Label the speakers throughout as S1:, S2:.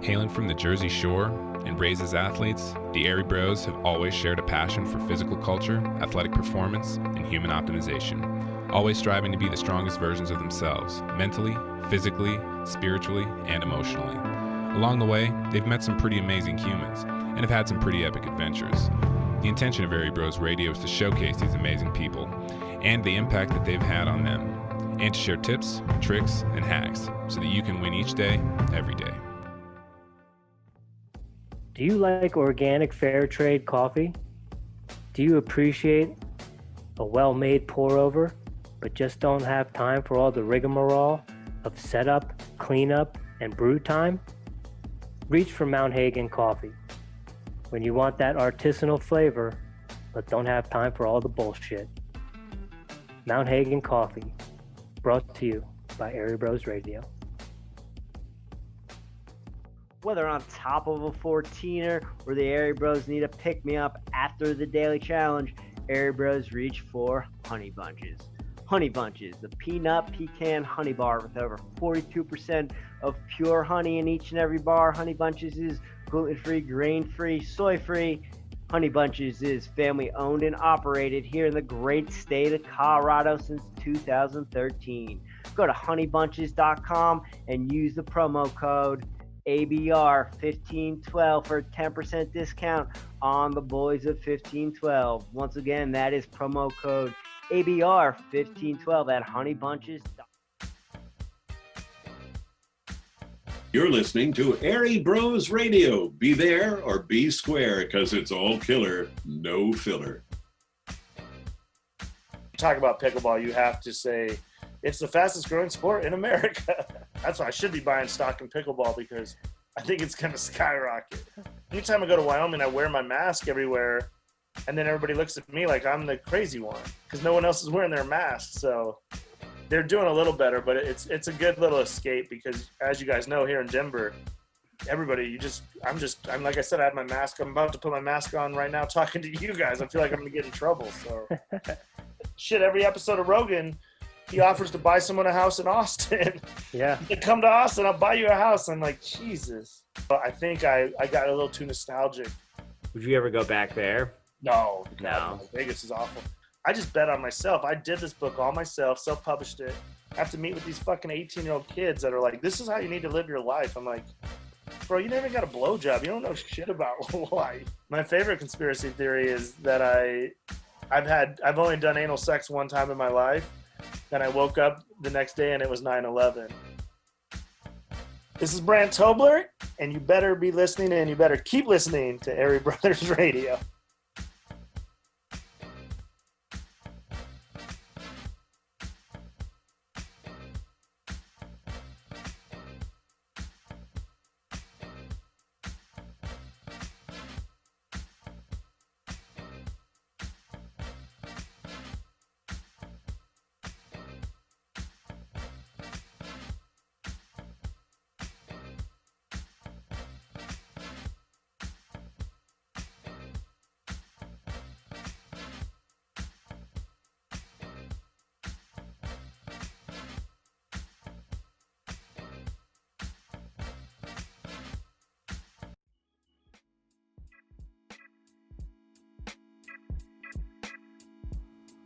S1: Hailing from the Jersey Shore and raised as athletes, the Airey Bros have always shared a passion for physical culture, athletic performance, and human optimization, always striving to be the strongest versions of themselves, mentally, physically, spiritually, and emotionally. Along the way, they've met some pretty amazing humans and have had some pretty epic adventures. The intention of Airey Bros Radio is to showcase these amazing people and the impact that they've had on them, and to share tips, tricks, and hacks so that you can win each day, every day.
S2: Do you like organic fair trade coffee? Do you appreciate a well-made pour-over, but just don't have time for all the rigmarole of setup, cleanup, and brew time? Reach for Mount Hagen Coffee. When you want that artisanal flavor, but don't have time for all the bullshit. Mount Hagen Coffee, brought to you by Airey Bros Radio.
S3: Whether on top of a 14er or the Airey Bros need a pick-me-up after the daily challenge, Airey Bros reach for Honey Bunches. Honey Bunches, the peanut pecan honey bar with over 42% of pure honey in each and every bar. Honey Bunches is gluten-free, grain-free, soy-free. Honey Bunches is family-owned and operated here in the great state of Colorado since 2013. Go to honeybunches.com and use the promo code ABR1512 for a 10% discount on the boys of 1512. Once again, that is promo code ABR1512 at honeybunches.com.
S4: You're listening to Airey Bros Radio. Be there or be square, because it's all killer, no filler.
S5: Talk about pickleball, you have to say it's the fastest growing sport in America. That's why I should be buying stock in pickleball, because I think it's going to skyrocket. Anytime I go to Wyoming, I wear my mask everywhere, and then everybody looks at me like I'm the crazy one because no one else is wearing their mask. So they're doing a little better, but it's a good little escape because, as you guys know, here in Denver, everybody, I'm like I said, I have my mask. I'm about to put my mask on right now talking to you guys. I feel like I'm going to get in trouble. So shit, every episode of Rogan, he offers to buy someone a house in Austin.
S2: Yeah.
S5: Come to Austin, I'll buy you a house. I'm like, Jesus. But I think I got a little too nostalgic.
S6: Would you ever go back there?
S5: No. Vegas is awful. I just bet on myself. I did this book all myself, self-published it. I have to meet with these fucking 18-year-old kids that are like, this is how you need to live your life. I'm like, bro, you never got a blowjob. You don't know shit about life. My favorite conspiracy theory is that I've only done anal sex one time in my life. Then I woke up the next day and it was 9/11. This is Brent Tobler, and you better be listening, and you better keep listening to Airey Brothers Radio.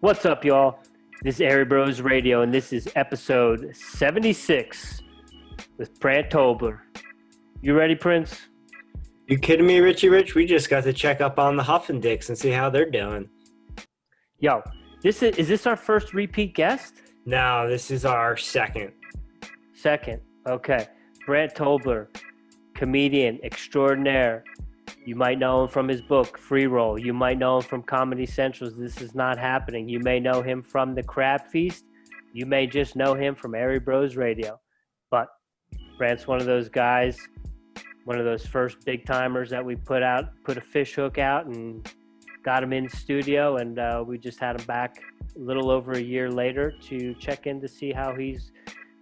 S2: What's up, y'all? This is Airey Bros Radio, and this is episode 76 with Brent Tobler. You ready, Prince?
S6: You kidding me, Richie Rich? We just got to check up on the Huffin' Dicks and see how they're doing.
S2: Yo, is this our first repeat guest?
S6: No, this is our second.
S2: Second, okay. Brent Tobler, comedian extraordinaire. You might know him from his book, Free Roll. You might know him from Comedy Central's This Is Not Happening. You may know him from The Crab Feast. You may just know him from Airey Bros Radio. But Brent's one of those guys, one of those first big timers that we put a fish hook out and got him in studio. And we just had him back a little over a year later to check in to see how he's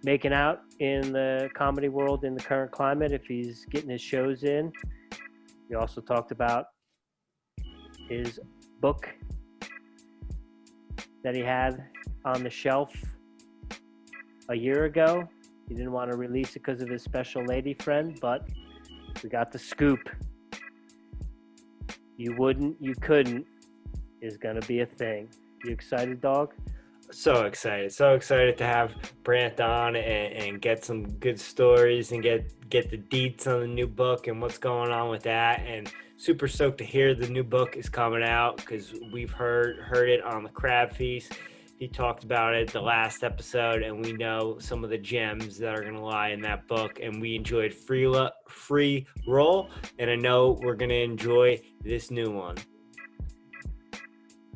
S2: making out in the comedy world in the current climate, if he's getting his shows in. We also talked about his book that he had on the shelf a year ago. He didn't want to release it because of his special lady friend, but We got the scoop. You wouldn't, you couldn't is going to be a thing. You excited, dog?
S6: So excited to have Brant on and get some good stories and get the deets on the new book and what's going on with that. And super stoked to hear the new book is coming out because we've heard it on the Crab Feast. He talked about it the last episode, and we know some of the gems that are going to lie in that book. And we enjoyed Free Roll, and I know we're going to enjoy this new one.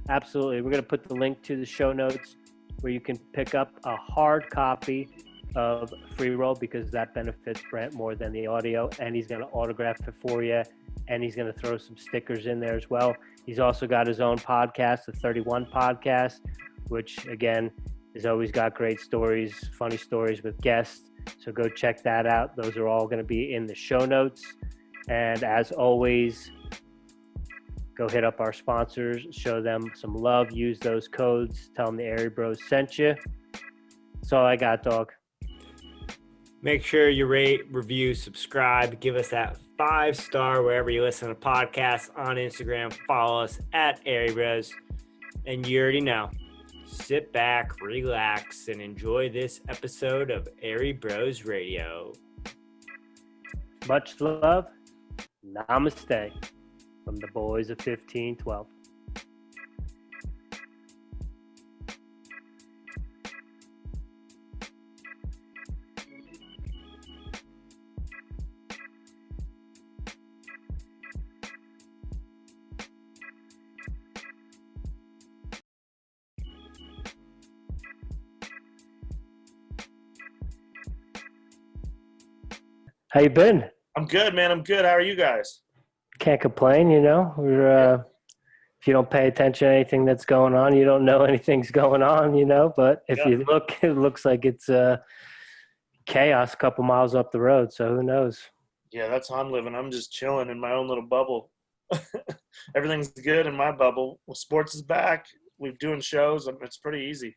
S2: Absolutely. We're going to put the link to the show notes where you can pick up a hard copy of Free Roll because that benefits Brent more than the audio, and he's going to autograph it for you, and he's going to throw some stickers in there as well. He's also got his own podcast, the 31 Podcast, which, again, has always got great stories, funny stories with guests. So go check that out. Those are all going to be in the show notes. And as always, go hit up our sponsors, show them some love, use those codes, tell them the Airey Bros sent you. That's all I got, dog.
S6: Make sure you rate, review, subscribe, give us that 5-star wherever you listen to podcasts, on Instagram. Follow us at Airey Bros. And you already know, sit back, relax, and enjoy this episode of Airey Bros Radio.
S2: Much love. Namaste. From the boys of 1512. How you been?
S5: I'm good, man. I'm good. How are you guys?
S2: Can't complain, you know. We're if you don't pay attention to anything that's going on, you don't know anything's going on, you know. But if you look, it looks like it's chaos a couple miles up the road. So who knows?
S5: Yeah, that's how I'm living. I'm just chilling in my own little bubble. Everything's good in my bubble. Well, sports is back. We're doing shows. It's pretty easy.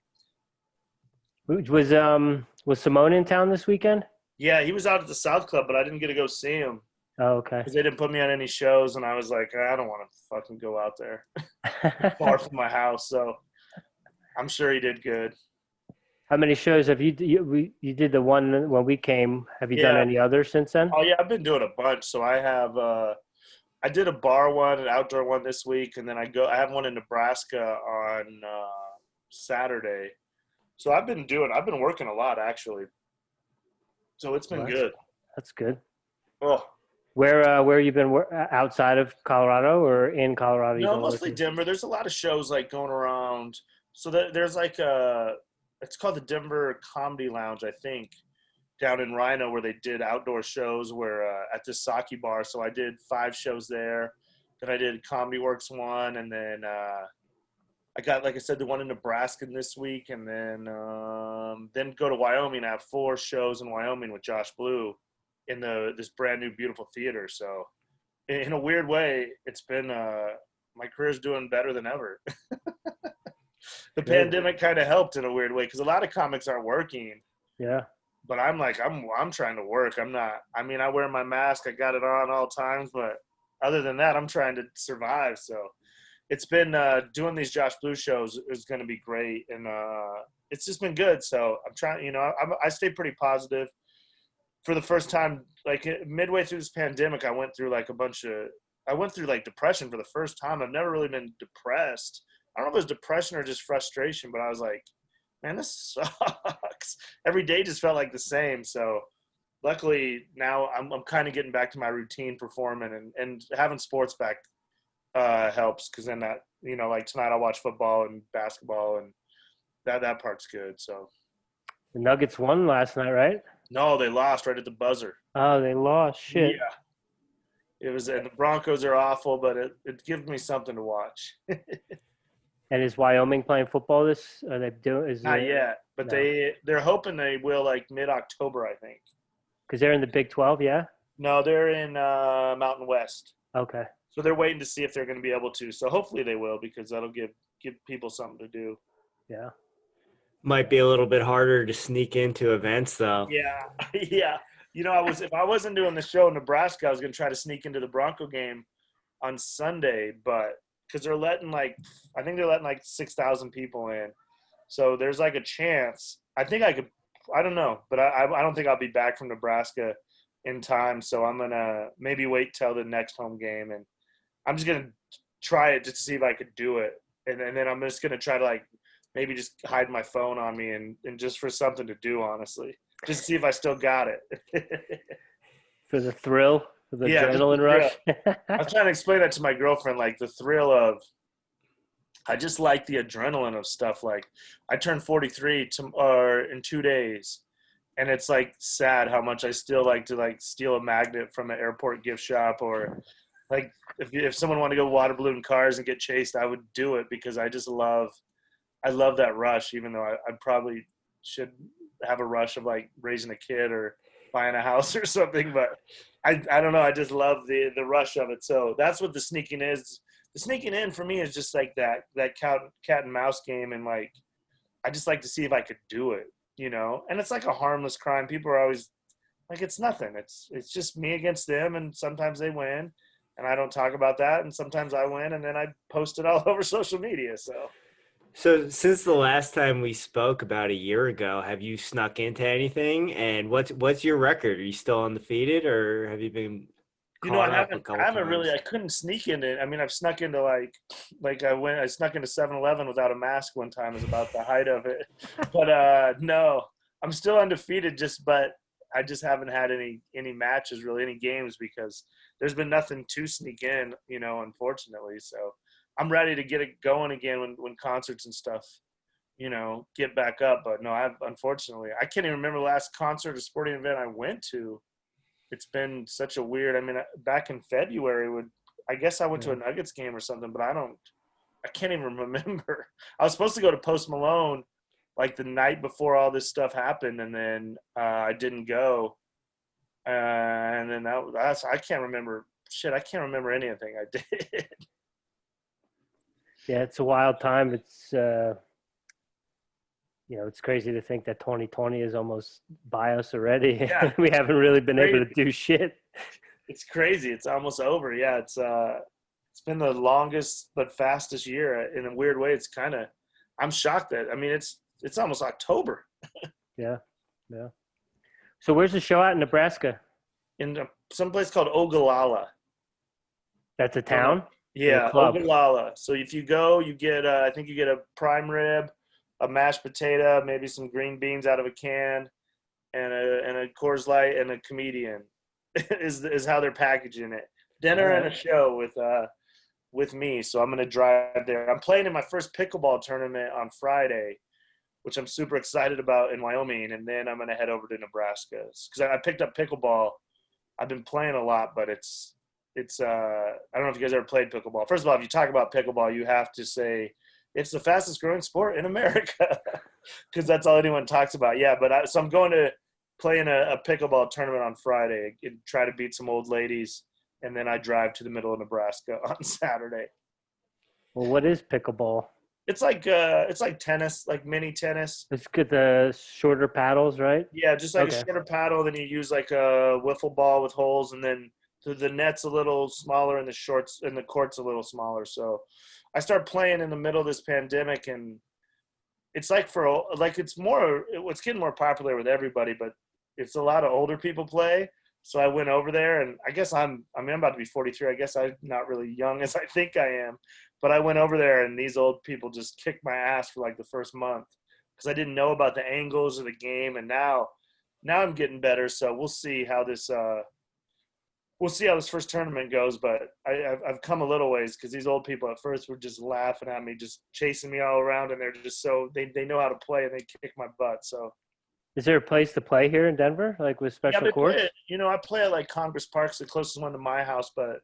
S2: Was Simone in town this weekend?
S5: Yeah, he was out at the South Club, but I didn't get to go see him.
S2: Oh, okay.
S5: Because they didn't put me on any shows, and I was like, I don't want to fucking go out there. Far from my house, so I'm sure he did good.
S2: How many shows have you did the one when we came? Have you done any others since then?
S5: Oh, yeah, I've been doing a bunch. So I have I did a bar one, an outdoor one this week, and then I have one in Nebraska on Saturday. So I've been working a lot, actually. So it's been good.
S2: That's good.
S5: Oh.
S2: Where you been outside of Colorado or in Colorado?
S5: No, mostly Denver. There's a lot of shows like going around. So there's like it's called the Denver Comedy Lounge, I think, down in Rhino, where they did outdoor shows at this sake bar. So I did 5 shows there. Then I did Comedy Works one, and then I got, like I said, the one in Nebraska this week, and then go to Wyoming. I have 4 shows in Wyoming with Josh Blue in this brand new beautiful theater. So in a weird way, it's been my career's doing better than ever. The pandemic kind of helped in a weird way because a lot of comics aren't working.
S2: Yeah.
S5: But I'm like, I'm trying to work. I wear my mask. I got it on all times. But other than that, I'm trying to survive. So it's been doing these Josh Blue shows is going to be great. And it's just been good. So I'm trying, I stay pretty positive. For the first time, like midway through this pandemic, I went through depression for the first time. I've never really been depressed. I don't know if it was depression or just frustration, but I was like, man, this sucks. Every day just felt like the same. So luckily now I'm kind of getting back to my routine performing and having sports back helps. Cause then that, like tonight I'll watch football and basketball and that part's good. So
S2: the Nuggets won last night, right?
S5: No, they lost right at the buzzer.
S2: Oh, they lost. Shit.
S5: Yeah. It was, and the Broncos are awful, but it gives me something to watch.
S2: And is Wyoming playing football this? Are they doing?
S5: Not yet, but no. They're hoping they will like mid-October, I think.
S2: Because they're in the Big 12, yeah?
S5: No, they're in Mountain West.
S2: Okay.
S5: So they're waiting to see if they're going to be able to. So hopefully they will, because that'll give people something to do.
S2: Yeah.
S6: Might be a little bit harder to sneak into events, though.
S5: Yeah. if I wasn't doing the show in Nebraska, I was going to try to sneak into the Bronco game on Sunday, but because they're letting I think they're letting 6,000 people in. So there's a chance. I think I could, I don't know, but I don't think I'll be back from Nebraska in time. So I'm going to maybe wait till the next home game, and I'm just going to try it just to see if I could do it. And then I'm just going to try to maybe just hide my phone on me and just for something to do, honestly, just to see if I still got it.
S2: For the thrill, for the adrenaline rush.
S5: I was trying to explain that to my girlfriend, the thrill of, I just like the adrenaline of stuff. I turned 43 in 2 days, and it's sad how much I still like to steal a magnet from an airport gift shop, or if someone wanted to go water balloon cars and get chased, I would do it because I love that rush, even though I probably should have a rush of raising a kid or buying a house or something, but I don't know. I just love the rush of it. So that's what the sneaking is. The sneaking in for me is just that cat and mouse game. And I just like to see if I could do it, and it's a harmless crime. People are always it's nothing. It's just me against them. And sometimes they win and I don't talk about that. And sometimes I win and then I post it all over social media.
S6: So since the last time we spoke about a year ago, have you snuck into anything? And what's your record? Are you still undefeated, or have you been caught up a couple times?
S5: I couldn't sneak into it. I mean, I've snuck into I snuck into 7-Eleven without a mask one time. Is about the height of it. But no, I'm still undefeated. But I just haven't had any matches, really, any games, because there's been nothing to sneak in, unfortunately. So I'm ready to get it going again when concerts and stuff, get back up. But no, unfortunately, I can't even remember the last concert or sporting event I went to. It's been such a weird, back in February, I guess I went to a Nuggets game or something, but I can't even remember. I was supposed to go to Post Malone the night before all this stuff happened, and then I didn't go. And then I can't remember. Shit, I can't remember anything I did.
S2: Yeah, it's a wild time. It's it's crazy to think that 2020 is almost by us already.
S5: Yeah.
S2: We haven't really been able to do shit.
S5: It's crazy. It's almost over. Yeah, it's been the longest but fastest year. In a weird way, I'm shocked that it's almost October.
S2: Yeah. So where's the show at in Nebraska?
S5: In some place called Ogallala.
S2: That's a town?
S5: Yeah, Ogallala. So if you go, you get I think you get a prime rib, a mashed potato, maybe some green beans out of a can, and a Coors Light and a comedian is how they're packaging it. Dinner and a show with me. So I'm gonna drive there. I'm playing in my first pickleball tournament on Friday, which I'm super excited about, in Wyoming, and then I'm gonna head over to Nebraska because I picked up pickleball. I've been playing a lot, but it's I don't know if you guys ever played pickleball. First of all, if you talk about pickleball, you have to say it's the fastest growing sport in America because that's all anyone talks about. Yeah, but so I'm going to play in a pickleball tournament on Friday and try to beat some old ladies, and then I drive to the middle of Nebraska on Saturday.
S2: Well, what is pickleball?
S5: It's like tennis, like mini tennis.
S2: It's good. The shorter paddles, right?
S5: Yeah, just like a shorter paddle. Then you use like a wiffle ball with holes, and then the net's a little smaller and the court's a little smaller. So I started playing in the middle of this pandemic, and it's it's getting more popular with everybody, but it's a lot of older people play. So I went over there, and I guess I'm about to be 43. I guess I'm not really young as I think I am, but I went over there, and these old people just kicked my ass for the first month because I didn't know about the angles of the game, and now I'm getting better. So we'll see how this first tournament goes, but I've come a little ways because these old people at first were just laughing at me, just chasing me all around, and they're just they know how to play, and they kick my butt. So,
S2: is there a place to play here in Denver, with special courts?
S5: I play at Congress Park's the closest one to my house, but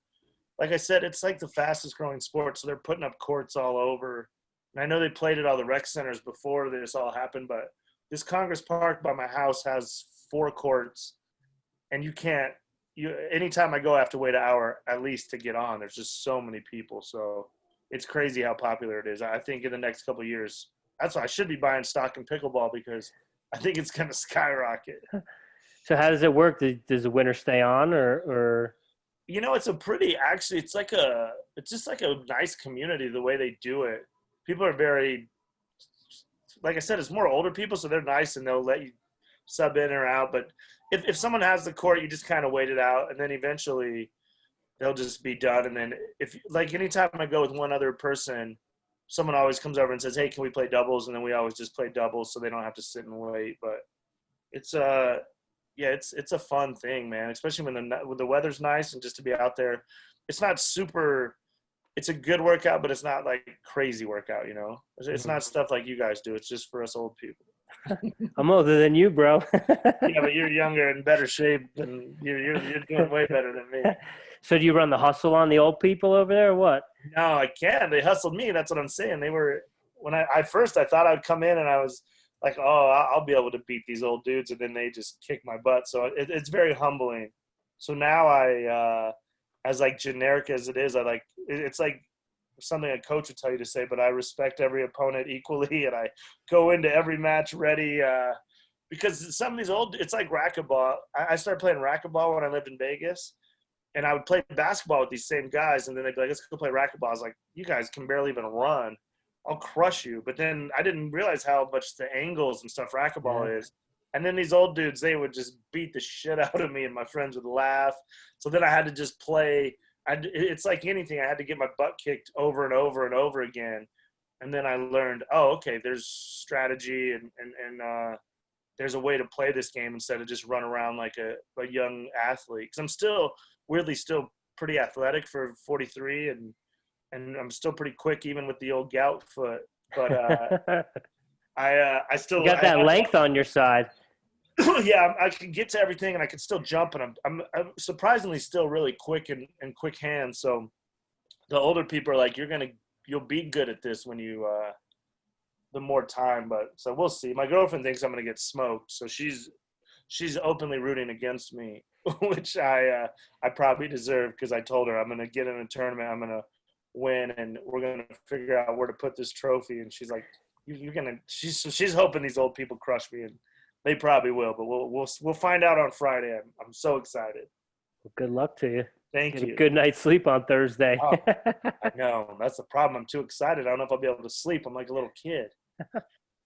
S5: like I said, it's the fastest growing sport, so they're putting up courts all over. And I know they played at all the rec centers before this all happened, but this Congress Park by my house has 4 courts, and anytime I go, I have to wait an hour at least to get on. There's just so many people. So it's crazy how popular it is. I think in the next couple of years, that's why I should be buying stock in pickleball because I think it's going to skyrocket.
S2: So how does it work? Does the winner stay on or?
S5: You know, it's it's just like a nice community the way they do it. People are very, like I said, it's more older people, so they're nice and they'll let you sub in or out. But if someone has the court, you just kind of wait it out, and then eventually they'll just be done. And then if like anytime I go with one other person, someone always comes over and says, "Hey, can we play doubles?" And then we always just play doubles, so they don't have to sit and wait. But it's it's a fun thing, man. Especially when the weather's nice and just to be out there. It's not super. It's a good workout, but it's not like crazy workout. You know, it's not stuff like you guys do. It's just for us old people.
S2: I'm older than you, bro.
S5: Yeah, but you're younger and better shape, and you're doing way better than me.
S2: So do you run the hustle on the old people over there or what?
S5: No, I can't. They hustled me. That's what I'm saying. They were when I first I thought I'd come in and I was like, oh, I'll be able to beat these old dudes, and then they just kick my butt. So it's very humbling. So now I, as like generic as it is, it's like something a coach would tell you to say, but I respect every opponent equally, and I go into every match ready because some of these it's like racquetball. I started playing racquetball when I lived in Vegas. And I would play basketball with these same guys, and then they'd be like, let's go play racquetball. I was like, you guys can barely even run. I'll crush you. But then I didn't realize how much the angles and stuff racquetball is. And then these old dudes, they would just beat the shit out of me, and my friends would laugh. So then I had to just play. It's like anything. I had to get my butt kicked over and over and over again. And then I learned, oh, okay, there's strategy and there's a way to play this game instead of just run around like a young athlete. Because I'm still pretty athletic for 43, and I'm still pretty quick even with the old gout foot. But I still
S2: you got that length on your side.
S5: Yeah, I can get to everything, and I can still jump, and I'm surprisingly still really quick and quick hands. So the older people are like, you'll be good at this when you the more time. But so we'll see. My girlfriend thinks I'm gonna get smoked, so she's openly rooting against me, which I probably deserve, because I told her I'm gonna get in a tournament, I'm gonna win, and we're gonna figure out where to put this trophy. And she's like, you're gonna. She's hoping these old people crush me, and they probably will. But we'll find out on Friday. I'm so excited.
S2: Well, good luck to you.
S5: Thank
S2: Get
S5: you.
S2: a good night's sleep on Thursday.
S5: Oh, I know, that's the problem. I'm too excited. I don't know if I'll be able to sleep. I'm like a little kid. I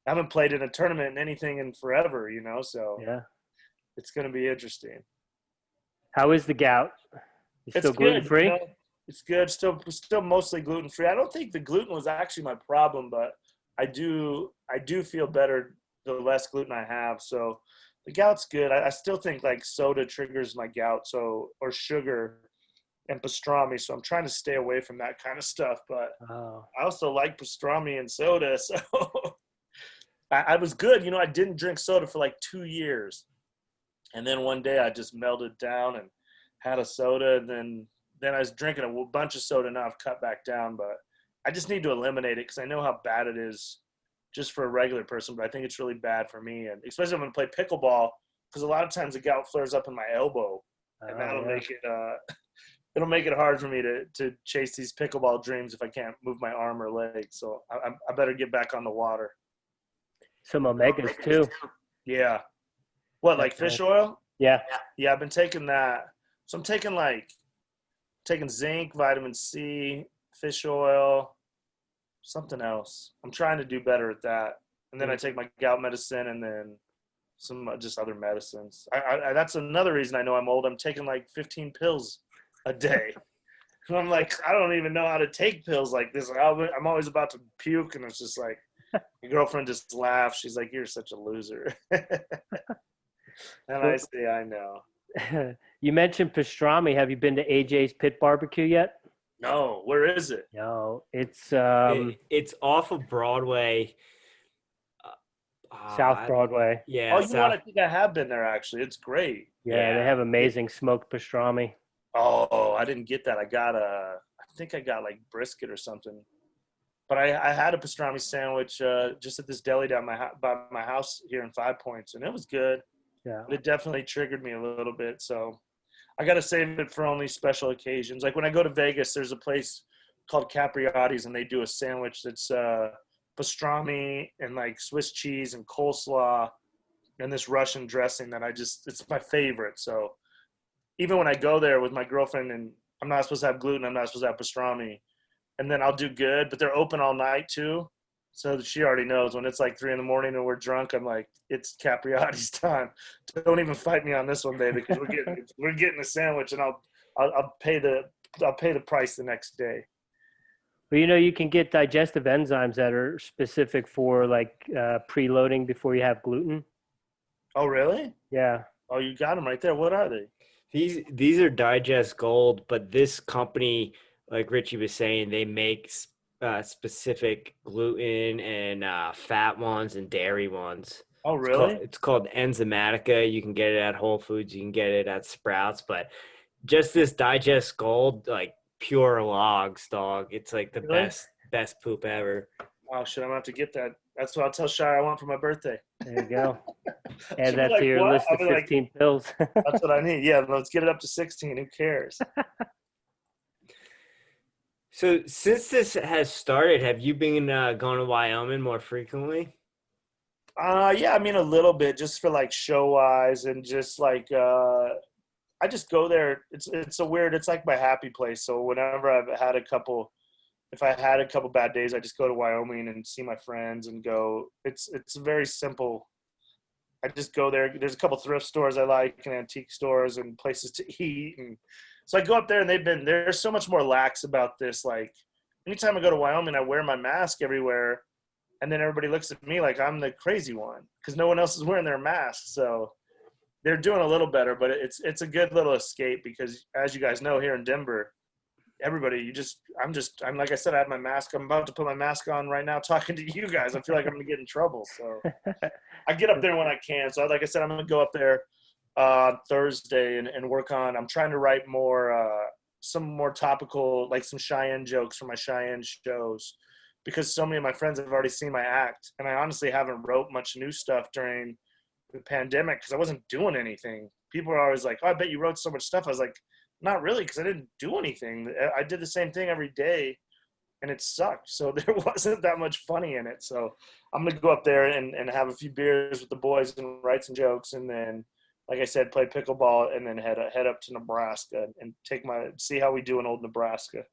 S5: haven't played in a tournament and anything in forever, you know. So
S2: yeah,
S5: it's gonna be interesting.
S2: How is the gout? You still gluten free?
S5: You know, it's good. Still mostly gluten free. I don't think the gluten was actually my problem, but I do feel better the less gluten I have. So the gout's good. I still think like soda triggers my gout, or sugar and pastrami. So I'm trying to stay away from that kind of stuff. But I also like pastrami and soda. So I was good. You know, I didn't drink soda for like 2 years. And then one day I just melted down and had a soda. And then I was drinking a bunch of soda. Now I've cut back down. But I just need to eliminate it because I know how bad it is just for a regular person. But I think it's really bad for me. And especially when I play pickleball, because a lot of times the gout flares up in my elbow. And that'll make it it'll make it hard for me to chase these pickleball dreams if I can't move my arm or leg. So I better get back on the water.
S2: Some omegas too.
S5: Yeah. What, like fish oil?
S2: Yeah.
S5: Yeah, I've been taking that. So I'm taking zinc, vitamin C, fish oil, something else. I'm trying to do better at that. And then I take my gout medicine and then some just other medicines. I that's another reason I know I'm old. I'm taking like 15 pills a day. And I'm like, I don't even know how to take pills like this. I'm always about to puke, and it's just like, my girlfriend just laughs. She's like, you're such a loser. And I say, I know.
S2: You mentioned pastrami. Have you been to AJ's Pit Barbecue yet?
S5: No. Where is it?
S2: No, it's
S6: off of Broadway.
S2: South Broadway.
S6: Yeah.
S5: Oh, you know what? I think I have been there, actually. It's great.
S2: Yeah, they have amazing smoked pastrami.
S5: Oh, I didn't get that. I think I got like brisket or something. But I had a pastrami sandwich just at this deli down by my house here in 5 Points, and it was good.
S2: Yeah.
S5: But it definitely triggered me a little bit. So I got to save it for only special occasions. Like when I go to Vegas, there's a place called Capriati's, and they do a sandwich that's pastrami and like Swiss cheese and coleslaw, and this Russian dressing that it's my favorite. So even when I go there with my girlfriend and I'm not supposed to have gluten, I'm not supposed to have pastrami, and then I'll do good, but they're open all night too. So she already knows when it's like 3 a.m. and we're drunk, I'm like, it's Capriati's time. Don't even fight me on this one, baby, because we're getting a sandwich, and I'll pay the price the next day.
S2: But you can get digestive enzymes that are specific for like preloading before you have gluten.
S5: Oh, really?
S2: Yeah.
S5: Oh, you got them right there. What are they?
S6: These are Digest Gold, but this company, like Richie was saying, they make specific gluten and fat ones and dairy ones.
S5: Oh, really?
S6: It's called Enzymatica. You can get it at Whole Foods. You can get it at Sprouts. But just this Digest Gold, like pure logs, dog. It's like the
S5: Really?
S6: best poop ever.
S5: Oh, shit, I'm going to have to get that. That's what I'll tell Shire I want for my birthday.
S2: There you go.
S5: She'll
S2: Add
S5: be
S2: that
S5: like,
S2: to your
S5: "What?"
S2: list
S5: I'll
S2: of
S5: be like,
S2: 15 pills.
S5: that's what I need. Yeah, let's get it up to 16. Who cares?
S6: So since this has started, have you been going to Wyoming more frequently?
S5: Yeah, I mean, a little bit, just for like show wise, and just like I just go there. It's it's like my happy place. So whenever if I had a couple bad days, I just go to Wyoming and see my friends and go. It's very simple. I just go there. There's a couple thrift stores I like, and antique stores, and places to eat, and so I go up there, and they're so much more lax about this. Like anytime I go to Wyoming, I wear my mask everywhere, and then everybody looks at me like I'm the crazy one because no one else is wearing their mask. So they're doing a little better, but it's a good little escape because, as you guys know, here in Denver, everybody, I'm like I said, I have my mask. I'm about to put my mask on right now talking to you guys. I feel like I'm going to get in trouble. So I get up there when I can. So like I said, I'm going to go up there Thursday and work on, I'm trying to write some more topical, like some Cheyenne jokes for my Cheyenne shows, because so many of my friends have already seen my act. And I honestly haven't wrote much new stuff during the pandemic because I wasn't doing anything. People are always like, "Oh, I bet you wrote so much stuff." I was like, not really, because I didn't do anything. I did the same thing every day, and it sucked. So there wasn't that much funny in it. So I'm going to go up there and have a few beers with the boys and write some jokes, and then, like I said, play pickleball, and then head up to Nebraska and see how we do in old Nebraska.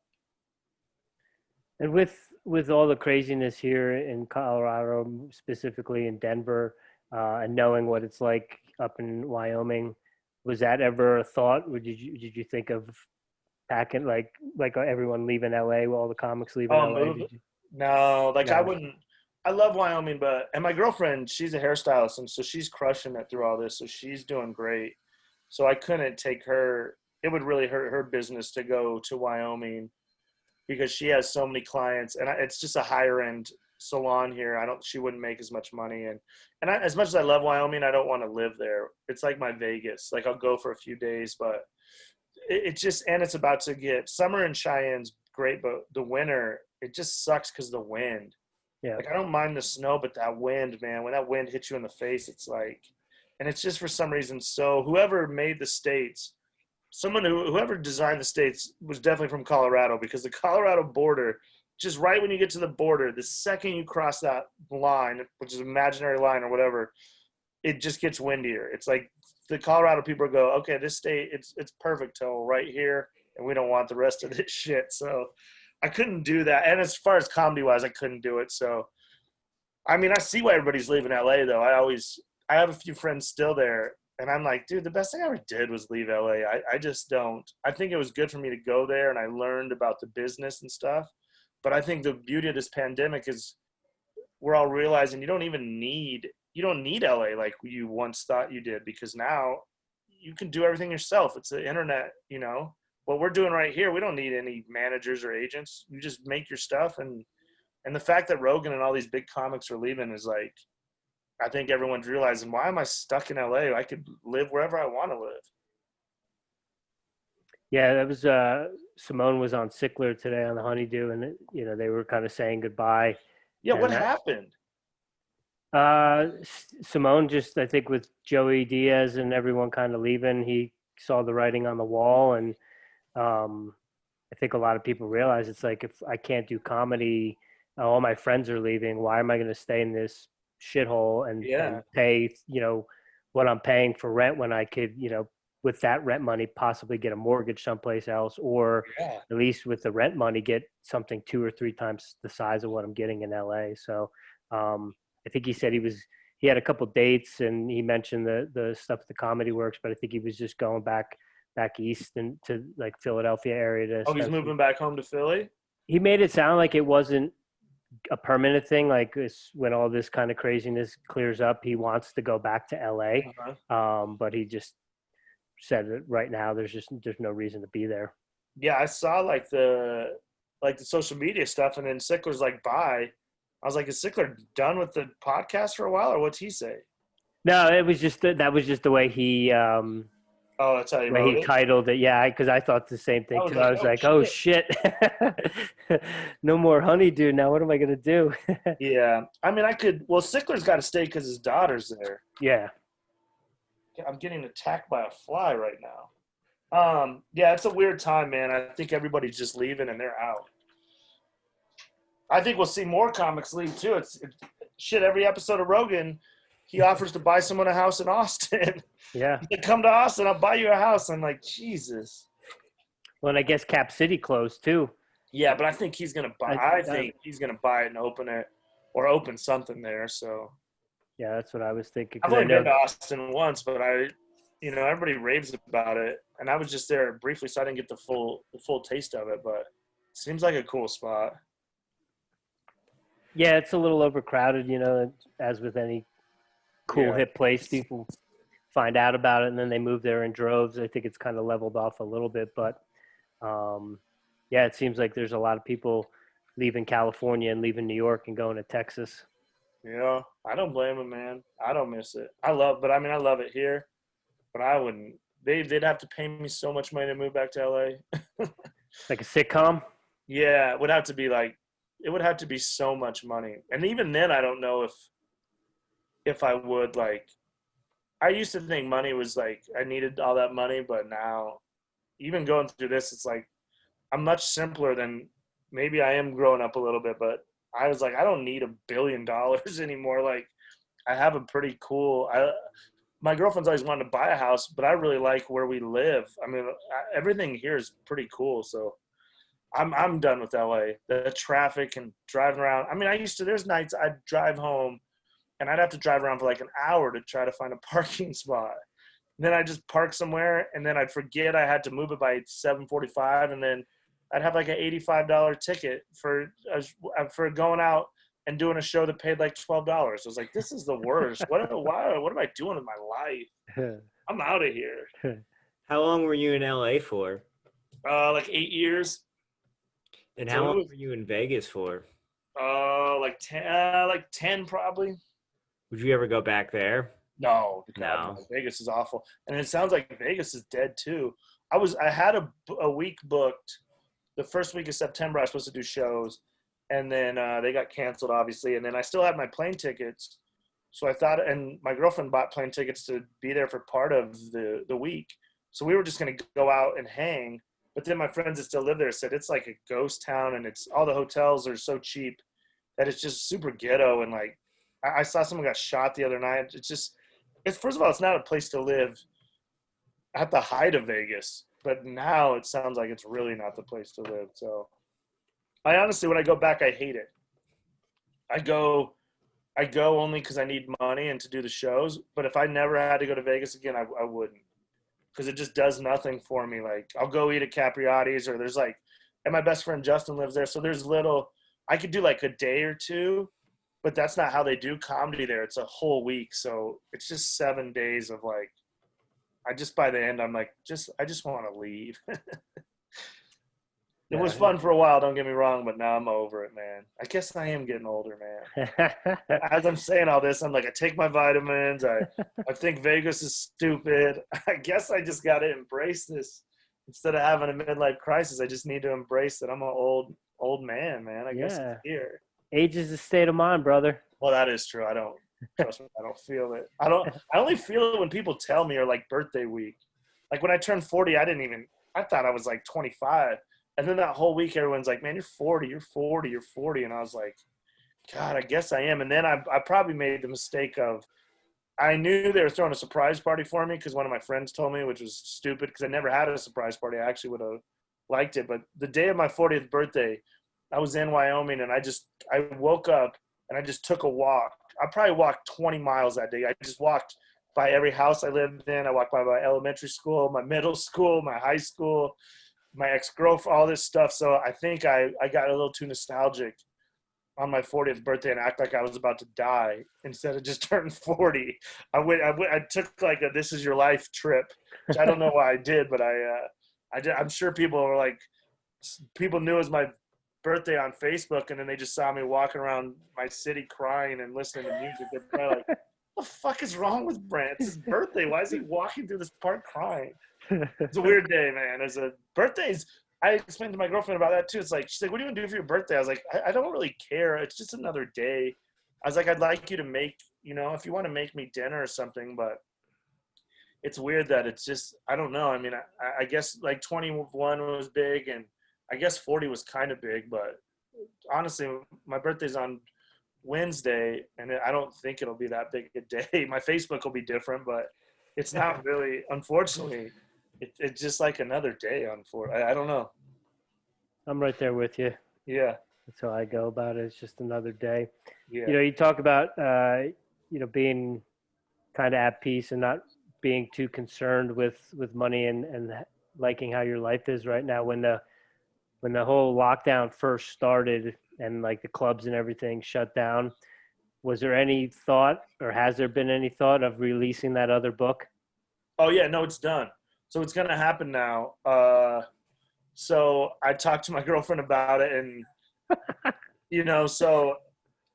S2: And with all the craziness here in Colorado, specifically in Denver, and knowing what it's like up in Wyoming, was that ever a thought? Or did you think of packing like everyone leaving LA, all the comics leaving LA?
S5: No, like
S2: No.
S5: I wouldn't. I love Wyoming, and my girlfriend, she's a hairstylist, and so she's crushing it through all this. So she's doing great. So I couldn't take her. It would really hurt her business to go to Wyoming because she has so many clients, and it's just a higher end salon here. She wouldn't make as much money, and as much as I love Wyoming, I don't want to live there. It's like my Vegas. Like I'll go for a few days, but it's about to get summer in Cheyenne's great, but the winter, it just sucks because the wind.
S2: Yeah.
S5: Like I don't mind the snow, but that wind, man, when that wind hits you in the face, it's like, and it's just for some reason. So whoever made the states, whoever designed the states was definitely from Colorado, because the Colorado border, just right when you get to the border, the second you cross that line, which is an imaginary line or whatever, it just gets windier. It's like the Colorado people go, okay, this state, it's perfect till right here, and we don't want the rest of this shit. So I couldn't do that. And as far as comedy-wise, I couldn't do it. So, I mean, I see why everybody's leaving LA, though. I have a few friends still there, and I'm like, dude, the best thing I ever did was leave LA. I just don't. I think it was good for me to go there, and I learned about the business and stuff. But I think the beauty of this pandemic is we're all realizing you don't need LA like you once thought you did, because now you can do everything yourself. It's the internet, What we're doing right here, we don't need any managers or agents. You just make your stuff, and the fact that Rogan and all these big comics are leaving is like, I think everyone's realizing, why am I stuck in LA? I could live wherever I want to live.
S2: Yeah, that was Simone was on Sickler today on the Honeydew, and they were kind of saying goodbye.
S5: Yeah, what happened?
S2: Simone just, I think, with Joey Diaz and everyone kind of leaving, he saw the writing on the wall, and I think a lot of people realize it's like, if I can't do comedy, all my friends are leaving, why am I going to stay in this shithole and pay, what I'm paying for rent when I could, with that rent money, possibly get a mortgage someplace else, or at least with the rent money, get something 2 or 3 times the size of what I'm getting in LA. So I think he said he had a couple dates, and he mentioned the stuff at the Comedy Works, but I think he was just going back east and to like Philadelphia area.
S5: He's moving back home to Philly?
S2: He made it sound like it wasn't a permanent thing. Like when all this kind of craziness clears up, he wants to go back to LA. But he just said that right now there's no reason to be there.
S5: Yeah, I saw like the social media stuff, and then Sickler's like, bye. I was like, is Sickler done with the podcast for a while, or what's he say?
S2: No, it was just that was just the way he
S5: that's how he
S2: titled it. Yeah, because I thought the same thing too. I was like, oh shit. No more honeydew now. What am I gonna do?
S5: Yeah. I mean, Sickler's got to stay because his daughter's there.
S2: Yeah.
S5: I'm getting attacked by a fly right now. Yeah, it's a weird time, man. I think everybody's just leaving and they're out. I think we'll see more comics leave too. Shit, every episode of Rogan, he offers to buy someone a house in Austin.
S2: Yeah.
S5: Come to Austin, I'll buy you a house. I'm like, Jesus.
S2: Well, and I guess Cap City closed too.
S5: Yeah, but I think he's gonna buy. I think he's gonna buy it and open it, or open something there. So.
S2: Yeah, that's what I was thinking.
S5: I've only been to Austin once, but everybody raves about it, and I was just there briefly, so I didn't get the full taste of it. But it seems like a cool spot.
S2: Yeah, it's a little overcrowded, as with any cool hip place. People find out about it, and then they move there in droves. I think it's kind of leveled off a little bit, but it seems like there's a lot of people leaving California and leaving New York and going to Texas.
S5: Yeah, I don't blame them, man. I don't miss it. I love it here, but I wouldn't. They'd have to pay me so much money to move back to LA.
S2: Like a sitcom?
S5: Yeah, it would have to be so much money. And even then, I don't know if I would, like, I used to think money was like, I needed all that money, but now even going through this, it's like, I'm much simpler than, maybe I am growing up a little bit, but I was like, I don't need $1 billion anymore. Like, I have a pretty cool, my girlfriend's always wanted to buy a house, but I really like where we live. I mean, everything here is pretty cool. So I'm done with LA. The traffic and driving around. I mean, there's nights I'd drive home and I'd have to drive around for like an hour to try to find a parking spot. And then I'd just park somewhere, and then I'd forget I had to move it by 7:45, and then I'd have like an $85 ticket for going out and doing a show that paid like $12. I was like, this is the worst. What am I doing with my life? I'm out of here.
S6: How long were you in LA for?
S5: Like 8 years.
S6: And how long were you in Vegas for?
S5: Like 10 probably.
S6: Would you ever go back there?
S5: No. Vegas is awful. And it sounds like Vegas is dead too. I had a week booked. The first week of September, I was supposed to do shows, and then they got canceled, obviously. And then I still had my plane tickets, so I thought, and my girlfriend bought plane tickets to be there for part of the week. So we were just going to go out and hang. But then my friends that still live there said it's like a ghost town, and all the hotels are so cheap that it's just super ghetto. And like, I saw someone got shot the other night. First of all, it's not a place to live at the height of Vegas. But now it sounds like it's really not the place to live. So I honestly, when I go back, I hate it. I go only because I need money and to do the shows. But if I never had to go to Vegas again, I wouldn't. Because it just does nothing for me. Like, I'll go eat at Capriati's, or there's like, and my best friend Justin lives there. So I could do like a day or two, but that's not how they do comedy there. It's a whole week. So it's just 7 days of like, by the end, I'm like, I just want to leave. It was fun for a while, don't get me wrong, but now I'm over it, man. I guess I am getting older, man. As I'm saying all this, I'm like, I take my vitamins. I think Vegas is stupid. I guess I just got to embrace this. Instead of having a midlife crisis, I just need to embrace that I'm an old man, man. I guess it's here.
S2: Age is a state of mind, brother.
S5: Well, that is true. Trust me, I don't feel it. I only feel it when people tell me, or like birthday week. Like when I turned 40, I thought I was like 25. And then that whole week, everyone's like, man, you're 40, you're 40, you're 40. And I was like, God, I guess I am. And then I probably made the mistake of, I knew they were throwing a surprise party for me because one of my friends told me, which was stupid because I never had a surprise party. I actually would have liked it. But the day of my 40th birthday, I was in Wyoming, and I woke up and I just took a walk. I probably walked 20 miles that day. I just walked by every house I lived in. I walked by my elementary school, my middle school, my high school, my ex-girlfriend, all this stuff. So I think I got a little too nostalgic on my 40th birthday and act like I was about to die instead of just turning 40. I took like a "this is your life" trip, which I don't know why I did, but I did. I'm sure people knew it was my birthday on Facebook, and then they just saw me walking around my city crying and listening to music. They're probably like, "What the fuck is wrong with Brent? It's his birthday. Why is he walking through this park crying?" It's a weird day, man. Birthdays. I explained to my girlfriend about that too. It's like, she's like, "What do you want to do for your birthday?" I was like, I don't really care. It's just another day. I was like, "I'd like you to make, if you want to make me dinner or something," but it's weird that it's just, I don't know. I mean, I guess like 21 was big, and I guess 40 was kind of big, but honestly, my birthday's on Wednesday, and I don't think it'll be that big a day. My Facebook will be different, but it's not really, unfortunately. It's just like another day on 4. I don't know.
S2: I'm right there with you.
S5: Yeah.
S2: That's how I go about it. It's just another day.
S5: Yeah.
S2: You talk about, being kind of at peace and not being too concerned with money and liking how your life is right now. When the whole lockdown first started and like the clubs and everything shut down, was there any thought, or has there been any thought of releasing that other book?
S5: Oh yeah, no, it's done. So it's going to happen now. So I talked to my girlfriend about it, and, so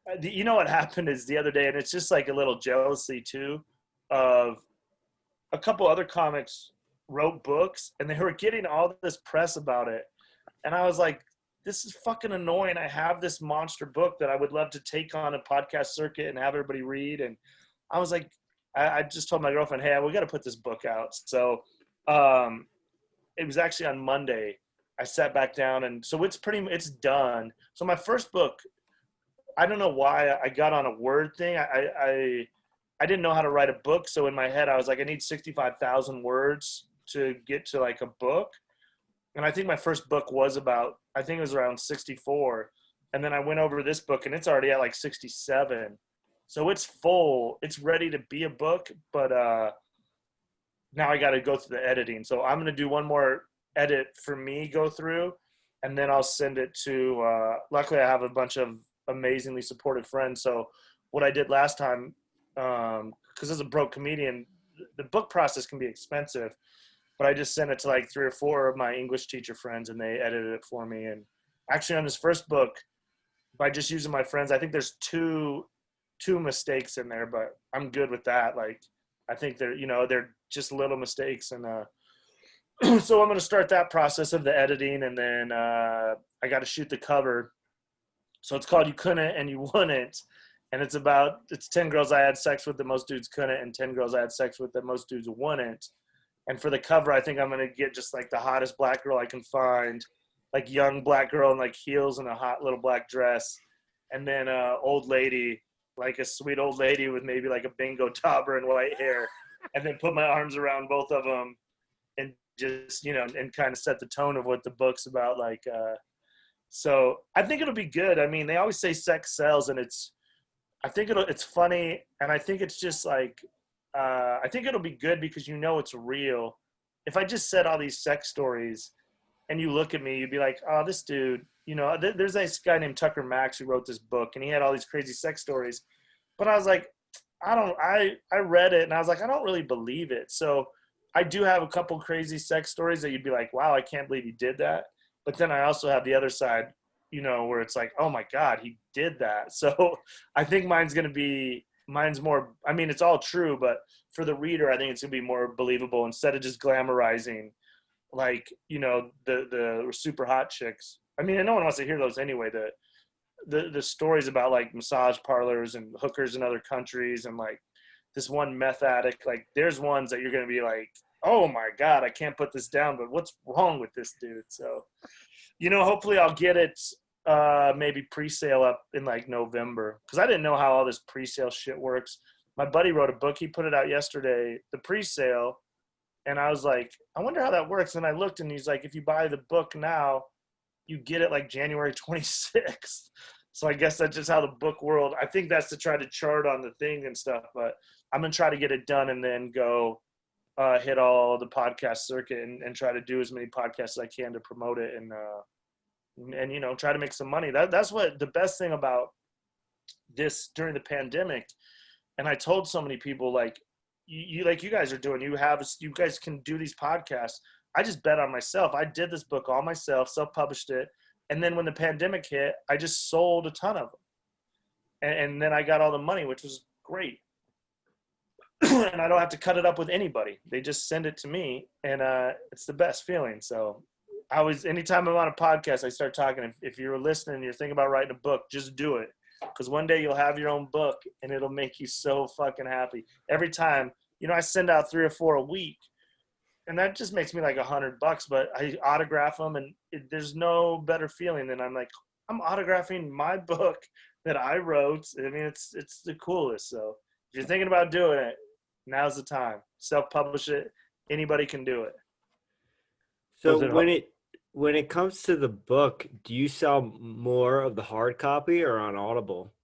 S5: what happened is the other day, and it's just like a little jealousy too, of a couple other comics wrote books, and they were getting all this press about it. And I was like, this is fucking annoying. I have this monster book that I would love to take on a podcast circuit and have everybody read. And I was like, I just told my girlfriend, "Hey, we got to put this book out." So it was actually on Monday. I sat back down, and so it's done. So my first book, I don't know why I got on a word thing. I didn't know how to write a book. So in my head, I was like, I need 65,000 words to get to like a book. And I think my first book was it was around 64. And then I went over this book, and it's already at like 67. So it's full. It's ready to be a book, but now I got to go through the editing. So I'm going to do one more edit for me, go through, and then I'll send it to, luckily I have a bunch of amazingly supportive friends. So what I did last time, because as a broke comedian, the book process can be expensive, but I just sent it to like 3 or 4 of my English teacher friends, and they edited it for me. And actually on this first book, by just using my friends, I think there's two mistakes in there, but I'm good with that. Like, I think they're just little mistakes. And so I'm going to start that process of the editing, and then I got to shoot the cover. So it's called "You Couldn't and You Wouldn't," and it's 10 girls I had sex with that most dudes couldn't, and 10 girls I had sex with that most dudes wouldn't. And for the cover, I think I'm going to get just like the hottest black girl I can find, like young black girl in like heels and a hot little black dress, and then old lady, like a sweet old lady with maybe like a bingo topper and white hair, and then put my arms around both of them and just, and kind of set the tone of what the book's about. Like, so I think it'll be good. I mean, they always say sex sells, and I think it's funny. And I think it's just like, I think it'll be good because it's real. If I just said all these sex stories and you look at me, you'd be like, "Oh, this dude," there's this guy named Tucker Max who wrote this book, and he had all these crazy sex stories. But I was like, I read it, and I was like, I don't really believe it. So I do have a couple crazy sex stories that you'd be like, "Wow, I can't believe he did that." But then I also have the other side, where it's like, "Oh my God, he did that." So I think mine's more, I mean, it's all true, but for the reader, I think it's going to be more believable instead of just glamorizing, like, the super hot chicks. I mean, no one wants to hear those anyway. The stories about like massage parlors and hookers in other countries, and like this one meth addict, like there's ones that you're going to be like, "Oh my God, I can't put this down, but what's wrong with this dude?" So, hopefully I'll get it maybe pre-sale up in like November, because I didn't know how all this pre-sale shit works. My buddy wrote a book. He put it out yesterday, the pre-sale, and I was like, I wonder how that works. And I looked, and he's like, if you buy the book now, you get it like January 26th. So I guess that's just how the book world, I think that's to try to chart on the thing and stuff, but I'm going to try to get it done and then go hit all the podcast circuit and try to do as many podcasts as I can to promote it and you know, try to make some money. That's what the best thing about this during the pandemic. And I told so many people, like you guys are doing, you guys can do these podcasts. I just bet on myself. I did this book all myself, self-published it. And then when the pandemic hit, I just sold a ton of them. And then I got all the money, which was great. And I don't have to cut it up with anybody. They just send it to me, and it's the best feeling. So anytime I'm on a podcast, I start talking. If you're listening and you're thinking about writing a book, just do it. Because one day you'll have your own book, and it'll make you so fucking happy. Every time, you know, I send out 3 or 4 a week, and that just makes me like $100, but I autograph them, and there's no better feeling than I'm autographing my book that I wrote. I mean, it's the coolest. So if you're thinking about doing it, now's the time. Self-publish it. Anybody can do it.
S6: So when it comes to the book, do you sell more of the hard copy or on Audible?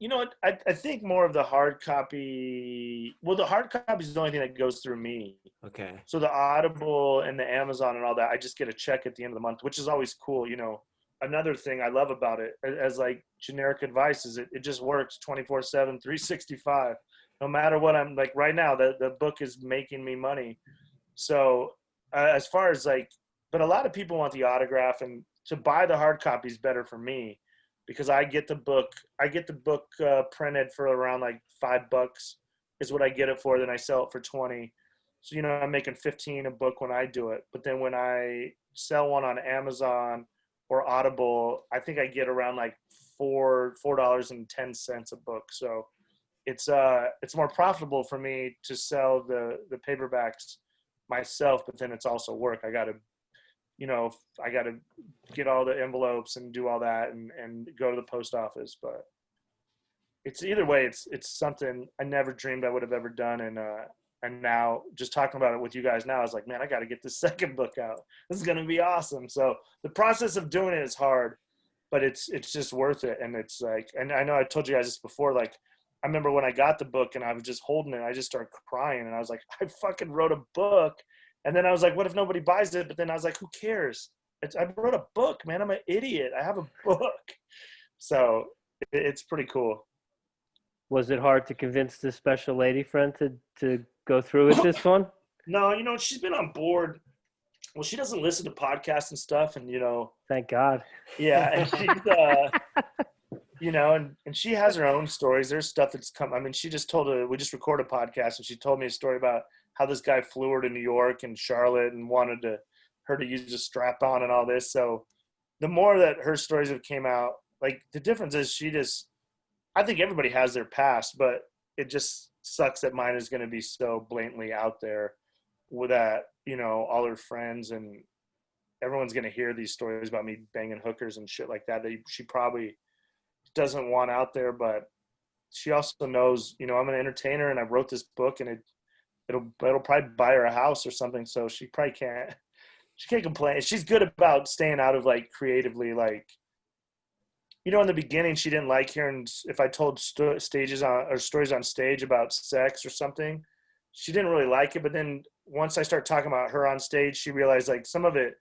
S5: You know what? I think more of the hard copy. Well, the hard copy is the only thing that goes through me. Okay. So the Audible and the Amazon and all that, I just get a check at the end of the month, which is always cool. You know, another thing I love about it as like generic advice is it just works 24/7, 365. No matter what I'm like right now, the book is making me money. So as far as like, but a lot of people want the autograph, and to buy the hard copy is better for me because I get the book printed for around like $5 is what I get it for. Then I sell it for 20. So, you know, I'm making 15 a book when I do it. But then when I sell one on Amazon or Audible, I think I get around like $4.10 a book. So it's more profitable for me to sell the paperbacks myself, but then it's also work. I got to get all the envelopes and do all that and go to the post office. But it's either way, it's something I never dreamed I would have ever done. And now just talking about it with you guys now, I was like, man, I got to get this second book out. This is going to be awesome. So the process of doing it is hard, but it's just worth it. And it's like, and I know I told you guys this before, like, I remember when I got the book and I was just holding it, I just started crying and I was like, I fucking wrote a book. And then I was like, what if nobody buys it? But then I was like, who cares? I wrote a book, man. I'm an idiot. I have a book. So it's pretty cool.
S2: Was it hard to convince this special lady friend to go through with this one?
S5: No, you know, she's been on board. Well, she doesn't listen to podcasts and stuff. And, you know.
S2: Thank God.
S5: Yeah. And she's, you know, and she has her own stories. There's stuff that's come. I mean, we just recorded a podcast and she told me a story about how this guy flew her to New York and Charlotte and wanted her to use a strap on and all this. So the more that her stories have came out, like the difference is I think everybody has their past, but it just sucks that mine is going to be so blatantly out there with that, you know, all her friends and everyone's going to hear these stories about me banging hookers and shit like that she probably doesn't want out there. But she also knows, you know, I'm an entertainer and I wrote this book and it'll probably buy her a house or something. So she can't complain. She's good about staying out of like creatively, like, you know, in the beginning, she didn't like hearing if I told stories on stage about sex or something. She didn't really like it. But then once I started talking about her on stage, she realized like some of it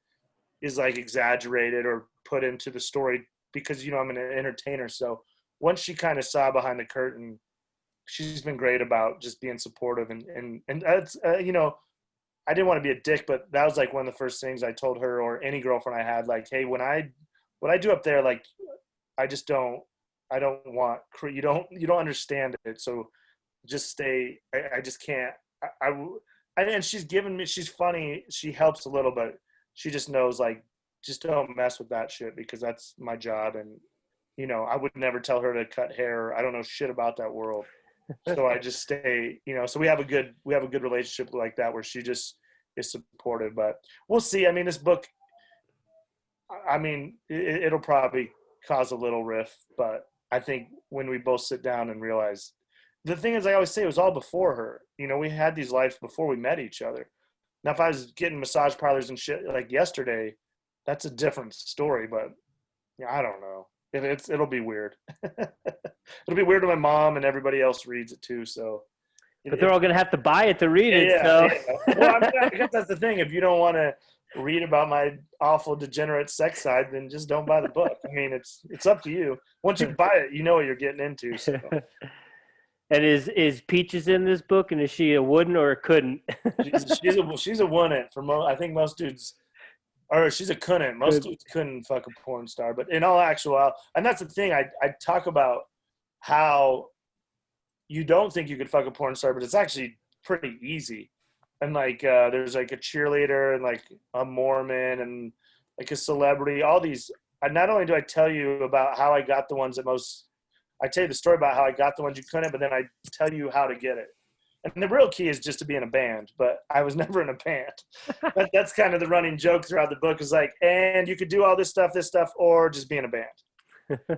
S5: is like exaggerated or put into the story because, you know, I'm an entertainer. So once she kind of saw behind the curtain, she's been great about just being supportive. And that's, you know, I didn't want to be a dick, but that was like one of the first things I told her or any girlfriend I had, like, hey, what I do up there, like, I don't want, you don't understand it. So just stay. I just can't, and she's funny. She helps a little, but she just knows, like, just don't mess with that shit because that's my job. And, you know, I would never tell her to cut hair. I don't know shit about that world. So I just stay, you know, so we have a good relationship like that where she just is supportive, but we'll see. I mean, this book, I mean, it'll probably cause a little rift, but I think when we both sit down and realize, the thing is, I always say it was all before her. You know, we had these lives before we met each other. Now, if I was getting massage parlors and shit like yesterday, that's a different story. But yeah, I don't know. It'll be weird. It'll be weird when my mom and everybody else reads it too. So,
S2: But they're all gonna have to buy it to read it. So.
S5: Yeah. Well, I guess that's the thing. If you don't want to read about my awful degenerate sex side, then just don't buy the book. I mean, it's up to you. Once you buy it, you know what you're getting into. So.
S2: And is Peaches in this book, and is she a wouldn't or a couldn't?
S5: she's a wouldn't for most. I think most dudes, or she's a couldn't. Most dudes couldn't fuck a porn star. But in all actuality, and that's the thing. I talk about how you don't think you could fuck a porn star, but it's actually pretty easy. And like there's like a cheerleader and like a Mormon and like a celebrity. All these. Not only do I tell you about how I got the ones that most. I tell you the story about how I got the ones you couldn't, but then I tell you how to get it. And the real key is just to be in a band, but I was never in a band. That's kind of the running joke throughout the book is like, and you could do all this stuff, or just be in a band.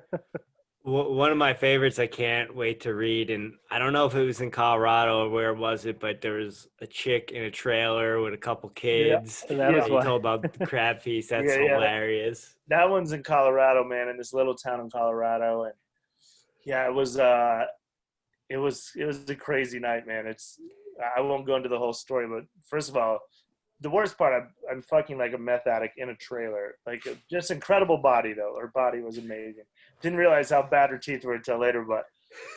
S6: One of my favorites I can't wait to read, and I don't know if it was in Colorado or where was it, but there was a chick in a trailer with a couple kids.
S2: Yeah, that was
S6: you told about the crab feast. That's hilarious.
S5: That one's in Colorado, man, in this little town in Colorado. And yeah, it was a crazy night, man. I won't go into the whole story, but first of all, the worst part, I'm fucking like a meth addict in a trailer. Like, just incredible body, though. Her body was amazing. Didn't realize how bad her teeth were until later, but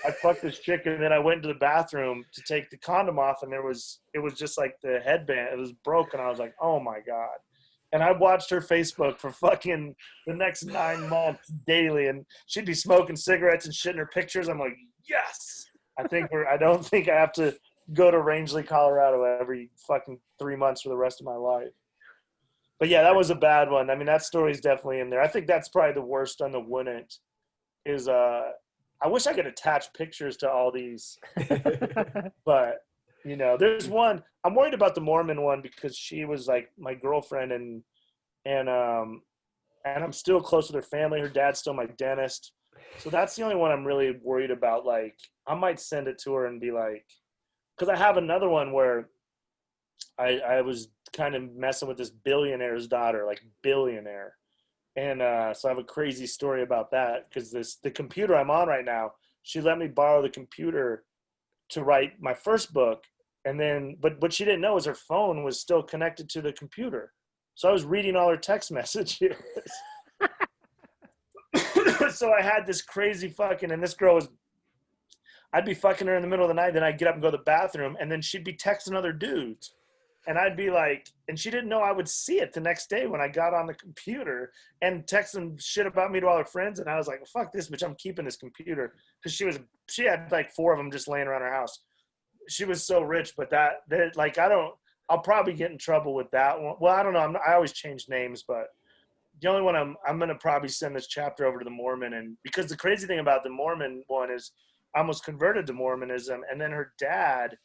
S5: I fucked this chick, and then I went into the bathroom to take the condom off, and it was just like the headband. It was broken. I was like, oh, my God. And I watched her Facebook for fucking the next 9 months daily, and she'd be smoking cigarettes and shit in her pictures. I'm like, yes. I don't think I have to go to Rangeley, Colorado every fucking 3 months for the rest of my life. But yeah, that was a bad one. I mean, that story's definitely in there. I think that's probably the worst on the wouldn't is, I wish I could attach pictures to all these, but you know, there's one, I'm worried about the Mormon one because she was like my girlfriend and I'm still close with her family. Her dad's still my dentist. So that's the only one I'm really worried about. Like, I might send it to her and be like, because I have another one where I was kind of messing with this billionaire's daughter, like billionaire. And so I have a crazy story about that because the computer I'm on right now, she let me borrow the computer to write my first book. And then, but what she didn't know is her phone was still connected to the computer. So I was reading all her text messages. So I had this crazy fucking, and this girl was, I'd be fucking her in the middle of the night, then I'd get up and go to the bathroom, and then she'd be texting other dudes. And I'd be like, and she didn't know I would see it the next day when I got on the computer and texting shit about me to all her friends. And I was like, well, fuck this bitch, I'm keeping this computer. Because she had like 4 of them just laying around her house. She was so rich, but that like, I'll probably get in trouble with that one. Well, I don't know. I always change names, but the only one I'm going to probably send this chapter over to the Mormon. And because the crazy thing about the Mormon one is I almost converted to Mormonism. And then her dad,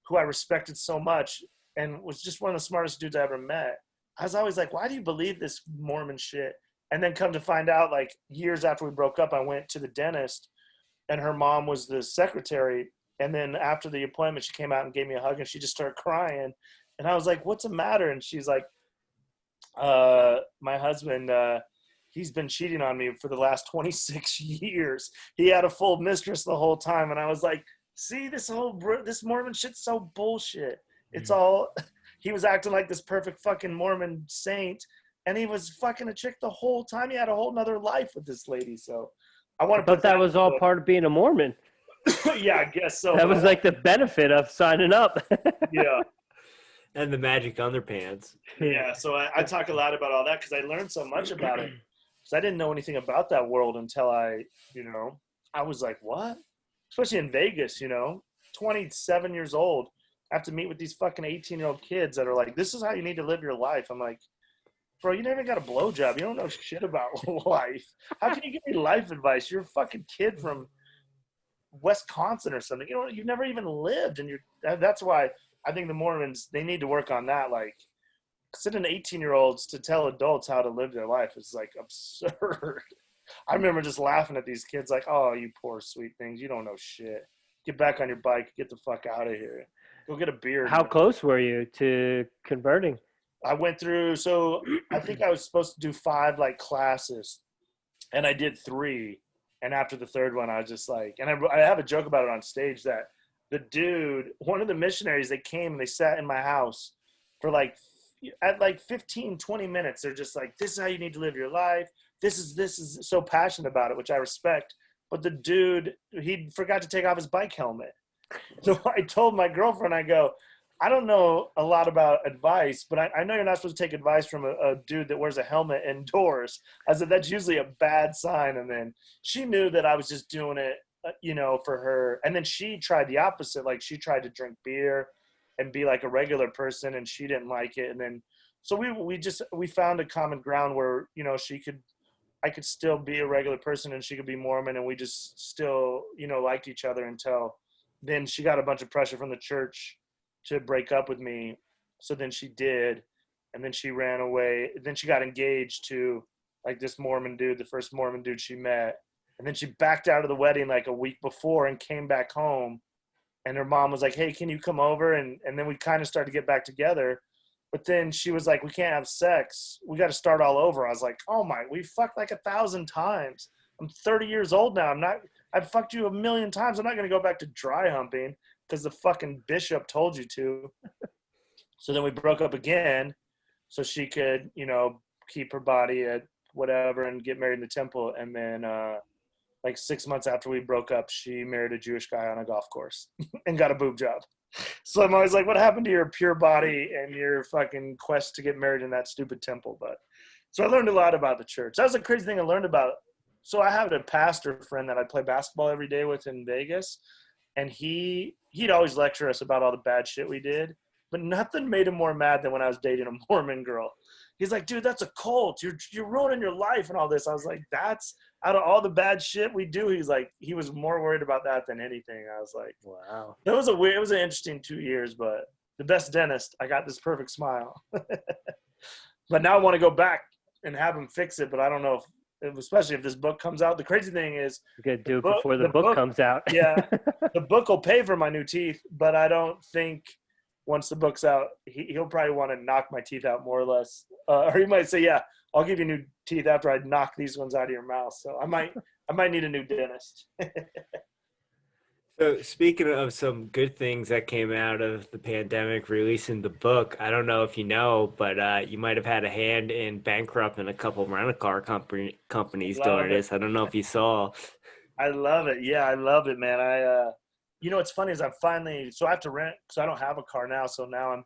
S5: who I respected so much and was just one of the smartest dudes I ever met, I was always like, why do you believe this Mormon shit? And then come to find out, like, years after we broke up, I went to the dentist and her mom was the secretary. And then after the appointment, she came out and gave me a hug and she just started crying. And I was like, what's the matter? And she's like, my husband, he's been cheating on me for the last 26 years. He had a full mistress the whole time. And I was like, see, this Mormon shit's so bullshit. It's all, he was acting like this perfect fucking Mormon saint. And he was fucking a chick the whole time. He had a whole nother life with this lady. So I want to put
S2: that was all part of being a Mormon.
S5: Yeah, I guess so.
S2: That was like the benefit of signing up.
S5: Yeah.
S6: And the magic underpants.
S5: Yeah, so I talk a lot about all that because I learned so much about it. Because I didn't know anything about that world until I was like, what? Especially in Vegas, 27 years old. I have to meet with these fucking 18-year-old kids that are like, this is how you need to live your life. I'm like, bro, you never got a blowjob. You don't know shit about life. How can you give me life advice? You're a fucking kid from Wisconsin or something. You've never even lived. And that's why I think the Mormons, they need to work on that. Like, sitting 18-year-olds to tell adults how to live their life is like absurd. I remember just laughing at these kids like, oh, you poor sweet things. You don't know shit. Get back on your bike. Get the fuck out of here. Go get a beer.
S2: How close were you to converting?
S5: I went through, so I think I was supposed to do 5 like classes, and I did 3. And after the 3rd one, I was just like, and I have a joke about it on stage that the dude, one of the missionaries, they came and they sat in my house for like, at like 15, 20 minutes. They're just like, this is how you need to live your life. This is so passionate about it, which I respect. But the dude, he forgot to take off his bike helmet. So I told my girlfriend, I go, I don't know a lot about advice, but I know you're not supposed to take advice from a dude that wears a helmet indoors. I said, that's usually a bad sign. And then she knew that I was just doing it, for her. And then she tried the opposite. Like she tried to drink beer and be like a regular person, and she didn't like it. And then, so we found a common ground where, I could still be a regular person and she could be Mormon, and we just still, liked each other until then she got a bunch of pressure from the church to break up with me. So then she did. And then she ran away. Then she got engaged to like this Mormon dude, the first Mormon dude she met. And then she backed out of the wedding like a week before and came back home. And her mom was like, hey, can you come over? And then we kind of started to get back together. But then she was like, we can't have sex. We got to start all over. I was like, oh my, we fucked like 1,000 times. I'm 30 years old now. I've fucked you 1,000,000 times. I'm not going to go back to dry humping because the fucking bishop told you to. So then we broke up again so she could, keep her body at whatever and get married in the temple. And then like 6 months after we broke up, she married a Jewish guy on a golf course and got a boob job. So I'm always like, what happened to your pure body and your fucking quest to get married in that stupid temple? But so I learned a lot about the church. That was a crazy thing I learned about. So I had a pastor friend that I play basketball every day with in Vegas. And he'd always lecture us about all the bad shit we did, but nothing made him more mad than when I was dating a Mormon girl. He's like, dude, that's a cult. You're ruining your life and all this. I was like, that's out of all the bad shit we do. He's like, he was more worried about that than anything. I was like, wow. It was an interesting 2 years, but the best dentist. I got this perfect smile. But now I want to go back and have him fix it, but I don't know especially if this book comes out. The crazy thing is
S2: you gotta do it before the book comes out.
S5: Yeah. The book will pay for my new teeth, but I don't think once the book's out, he'll probably want to knock my teeth out more or less. Or he might say, yeah, I'll give you new teeth after I knock these ones out of your mouth. So I might need a new dentist.
S6: So speaking of some good things that came out of the pandemic, releasing the book, I don't know if you know, but you might have had a hand in bankrupting a couple of rental car companies during this. I don't know if you saw.
S5: I love it. Yeah, I love it, man. What's funny is so I have to rent because I don't have a car now. So now I'm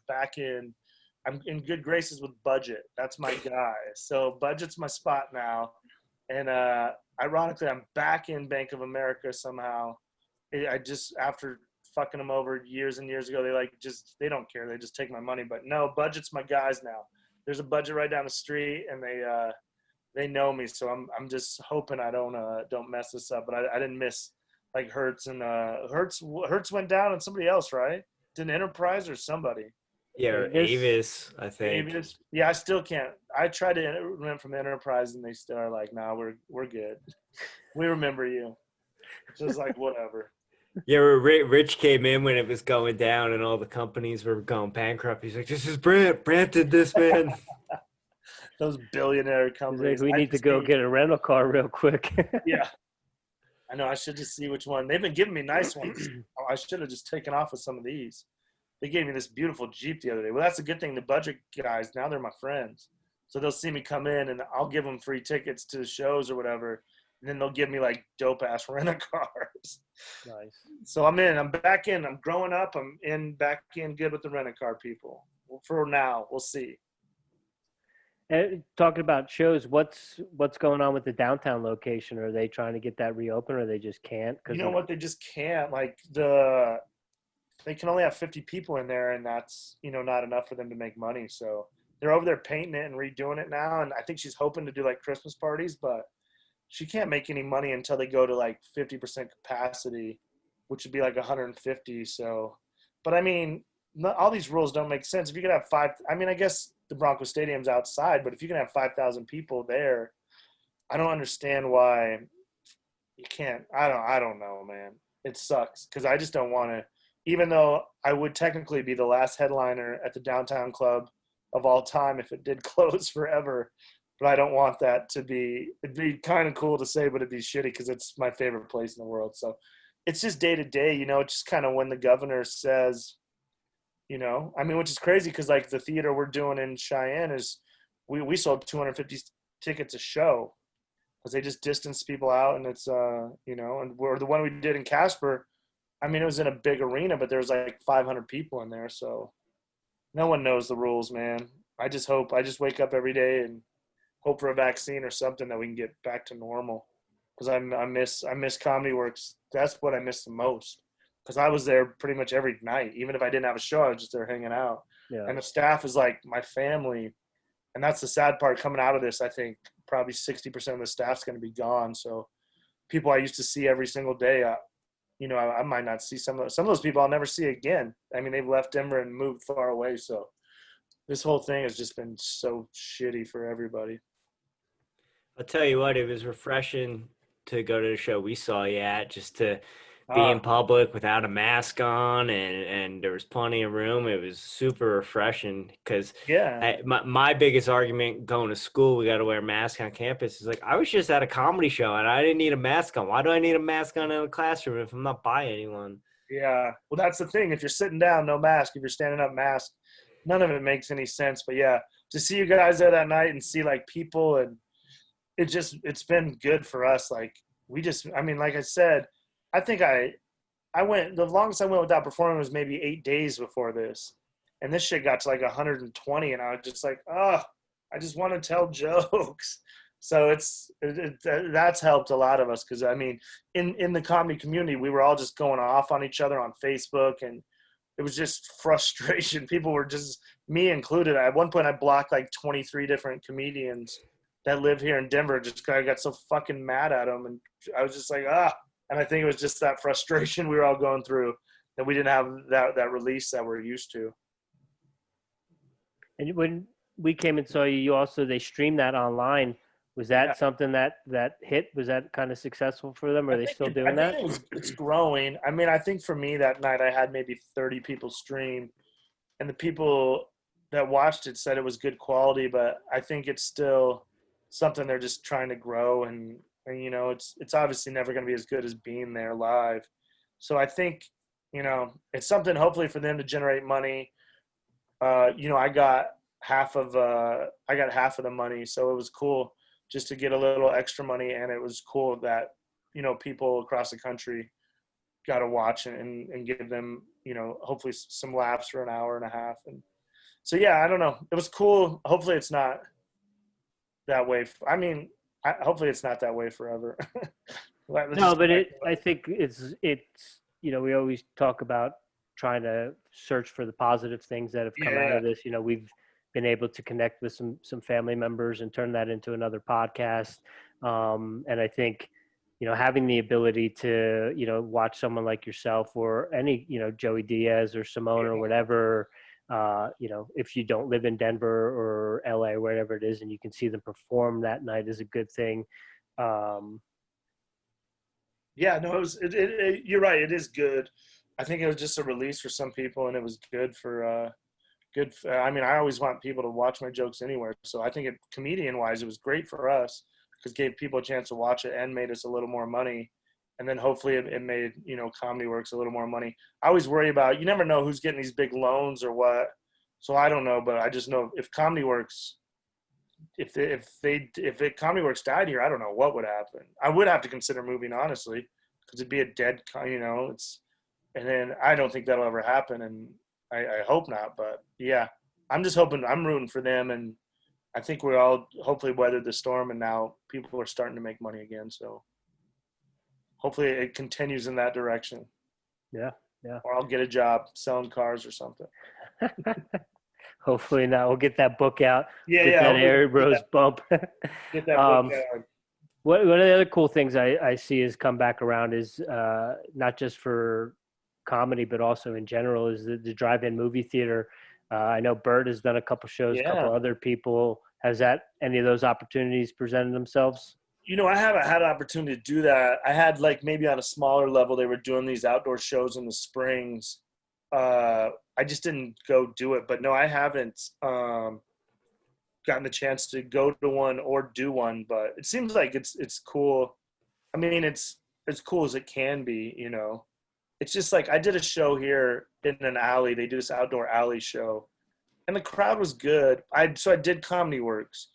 S5: in good graces with Budget. That's my guy. So Budget's my spot now. And ironically, I'm back in Bank of America somehow. I just, after fucking them over years and years ago, they don't care. They just take my money. But no, Budget's my guys now. There's a Budget right down the street, and they know me. So I'm just hoping I don't mess this up. But I didn't miss like Hertz, and Hertz went down and somebody else, right? Didn't Enterprise or somebody?
S6: Yeah, Avis, I think.
S5: Avis. Yeah, I still can't. I tried to rent from Enterprise, and they still are like, "Nah, we're good. We remember you." Just like whatever.
S6: Yeah, Rich came in when it was going down and all the companies were going bankrupt. He's like, this is Brent. Brent did this, man.
S5: Those billionaire companies.
S2: Like, we need to go get a rental car real quick.
S5: Yeah. I know. I should just see which one. They've been giving me nice ones. I should have just taken off with some of these. They gave me this beautiful Jeep the other day. Well, that's a good thing. The Budget guys, now they're my friends. So they'll see me come in, and I'll give them free tickets to the shows or whatever. And then they'll give me like dope ass rental cars.
S2: Nice.
S5: So I'm back in. I'm growing up. I'm back in good with the rental car people. Well, for now, we'll see.
S2: And talking about shows, what's going on with the downtown location? Are they trying to get that reopened, or they just can't?
S5: You know what? They just can't. Like they can only have 50 people in there, and that's not enough for them to make money. So they're over there painting it and redoing it now. And I think she's hoping to do like Christmas parties, but she can't make any money until they go to like 50% capacity, which would be like 150. So, but I mean, all these rules don't make sense. If you could have 5, I mean, I guess the Broncos Stadium's outside, but if you can have 5,000 people there, I don't understand why you can't. I don't know, man. It sucks because I just don't want to, even though I would technically be the last headliner at the downtown club of all time if it did close forever. But I don't want that to be, it'd be kind of cool to say, but it'd be shitty because it's my favorite place in the world. So it's just day to day, you know, it's just kind of when the governor says, you know, I mean, which is crazy because like the theater we're doing in Cheyenne is, we sold 250 tickets a show because they just distance people out, and it's, you know, and we're the one we did in Casper. I mean, it was in a big arena, but there was like 500 people in there. So no one knows the rules, man. I just wake up every day and hope for a vaccine or something that we can get back to normal. Because I miss Comedy Works. That's what I miss the most. Because I was there pretty much every night. Even if I didn't have a show, I was just there hanging out.
S2: Yeah.
S5: And the staff is like my family. And that's the sad part coming out of this. I think probably 60% of the staff's going to be gone. So people I used to see every single day, you know, I might not see some of those people I'll never see again. I mean, they've left Denver and moved far away. So this whole thing has just been so shitty for everybody.
S6: I'll tell you what, it was refreshing to go to the show we saw you at, just to be in public without a mask on, and there was plenty of room. It was super refreshing because my biggest argument going to school, we got to wear a mask on campus, is like, I was just at a comedy show and I didn't need a mask on. Why do I need a mask on in a classroom if I'm not by anyone?
S5: Yeah, well, that's the thing. If you're sitting down, no mask. If you're standing up, mask. None of it makes any sense. But yeah, to see you guys there that night and see like people, and it's been good for us. Like I mean, like I said, I think I went, the longest I went without performing was maybe 8 days before this. And this shit got to like 120, and I was just like, I just want to tell jokes. So that's helped a lot of us. Cause I mean, in the comedy community, we were all just going off on each other on Facebook, and it was just frustration. People were just, me included. At one point I blocked like 23 different comedians that live here in Denver, just because I got so fucking mad at them. And I was just like, and I think it was just that frustration we were all going through, that we didn't have that release that we're used to.
S2: And when we came and saw you, they streamed that online. Was that something that hit? Was that kind of successful for them? Are they still doing that?
S5: It's growing. I mean, I think for me that night I had maybe 30 people stream, and the people that watched it said it was good quality, but I think it's still something they're just trying to grow, and you know, it's obviously never going to be as good as being there live. So I think, you know, it's something hopefully for them to generate money. You know, I got half of the money, so it was cool just to get a little extra money, and it was cool that, you know, people across the country got to watch and give them, you know, hopefully some laughs for an hour and a half. And so, yeah, I don't know. It was cool. Hopefully it's not that way. I mean, hopefully it's not that way forever.
S2: No, but I think it's, you know, we always talk about trying to search for the positive things that have come out of this. You know, we've been able to connect with some family members and turn that into another podcast. And I think, you know, having the ability to, you know, watch someone like yourself or any, you know, Joey Diaz or Simone or whatever, you know, if you don't live in Denver or LA or wherever it is, and you can see them perform that night, is a good thing.
S5: Yeah, no, you're right. It is good. I think it was just a release for some people, and it was good for, I mean, I always want people to watch my jokes anywhere. So I think comedian wise, it was great for us because it gave people a chance to watch it and made us a little more money. And then hopefully it made, you know, Comedy Works a little more money. I always worry about, you never know who's getting these big loans or what. So I don't know, but I just know if Comedy Works, if Comedy Works died here, I don't know what would happen. I would have to consider moving, honestly, because it'd be a dead, you know, and then I don't think that'll ever happen. And I hope not, but yeah, I'm just hoping, I'm rooting for them. And I think we're all hopefully weathered the storm, and now people are starting to make money again. So hopefully it continues in that direction.
S2: Yeah.
S5: Or I'll get a job selling cars or something.
S2: Hopefully not. We'll get that book out.
S5: Get
S2: that Airey Bros bump.
S5: Get that book out.
S2: One of the other cool things I see has come back around is not just for comedy, but also in general, is the drive-in movie theater. I know Bert has done a couple shows, a couple
S5: Yeah.
S2: other people. Has any of those opportunities presented themselves?
S5: I haven't had an opportunity to do that. I had like maybe on a smaller level, they were doing these outdoor shows in the springs. I just didn't go do it, but no, I haven't gotten the chance to go to one or do one. But it seems like it's cool. I mean, it's as cool as it can be. It's just like I did a show here in an alley. They do this outdoor alley show, and the crowd was good. So I did Comedy Works